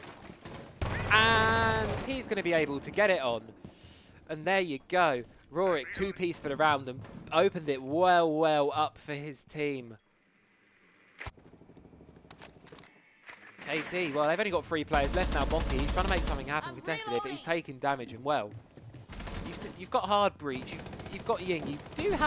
And he's going to be able to get it on. And there you go. Rorik, 2-piece for the round and opened it well up for his team. KT, well, they've only got 3 players left now. Bonky, he's trying to make something happen, contested it, but he's taking damage, and well, you've got hard breach, you've got Ying, you've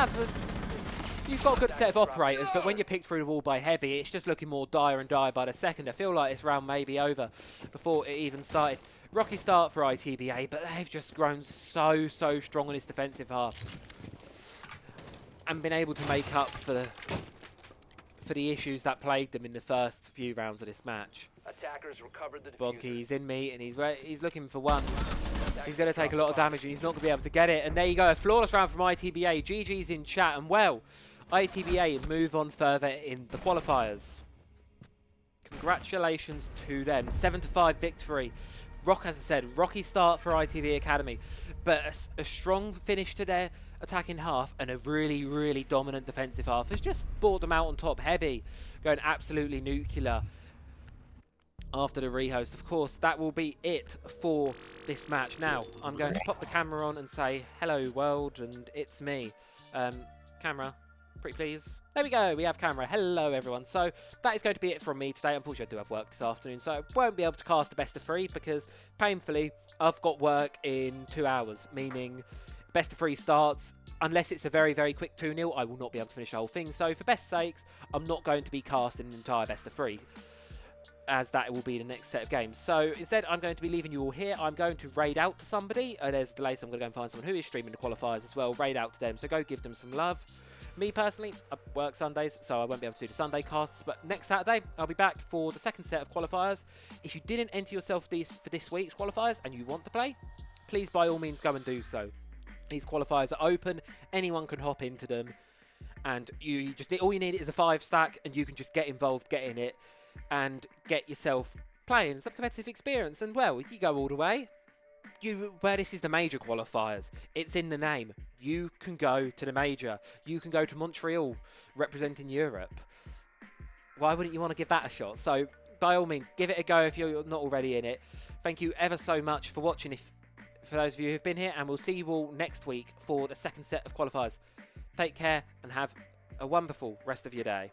got a good set of operators, but when you're picked through the wall by Heavy, it's just looking more dire and dire by the second. I feel like this round may be over before it even started. Rocky start for ITBA, but they've just grown so strong on this defensive half and been able to make up for the issues that plagued them in the first few rounds of this match. Attackers recovered the Bonky's in meat and he's looking for one. He's going to take a lot of damage and he's not going to be able to get it. And there you go, a flawless round from ITBA. GG's in chat, and well, ITBA move on further in the qualifiers. Congratulations to them. 7-5 victory. As I said, rocky start for ITB Academy, but a strong finish to their attacking half and a really dominant defensive half has just brought them out on top. Heavy going absolutely nuclear after the rehost. Of course, that will be it for this match. Now, I'm going to pop the camera on and say, hello world, and it's me. Camera, pretty please. There we go, we have camera. Hello everyone. So that is going to be it from me today. Unfortunately, I do have work this afternoon, so I won't be able to cast the best of 3 because, painfully, I've got work in 2 hours, meaning best of 3 starts. Unless it's a very quick 2-0, I will not be able to finish the whole thing. So for best sakes, I'm not going to be casting an entire best of 3, as that will be the next set of games. So instead, I'm going to be leaving you all here. I'm going to raid out to somebody. There's a delay, so I'm going to go and find someone who is streaming the qualifiers as well. Raid out to them, so go give them some love. Me personally, I work Sundays, so I won't be able to do the Sunday casts, but next Saturday, I'll be back for the second set of qualifiers. If you didn't enter yourself for this week's qualifiers and you want to play, please by all means go and do so. These qualifiers are open, anyone can hop into them, and all you need is a 5-stack, and you can just get involved, get in it, and get yourself playing some competitive experience. And well, you go all the way. Where this is the major qualifiers, it's in the name. You can go to the major. You can go to Montreal representing Europe. Why wouldn't you want to give that a shot? So by all means, give it a go if you're not already in it. Thank you ever so much for watching, for those of you who've been here, and we'll see you all next week for the second set of qualifiers. Take care and have a wonderful rest of your day.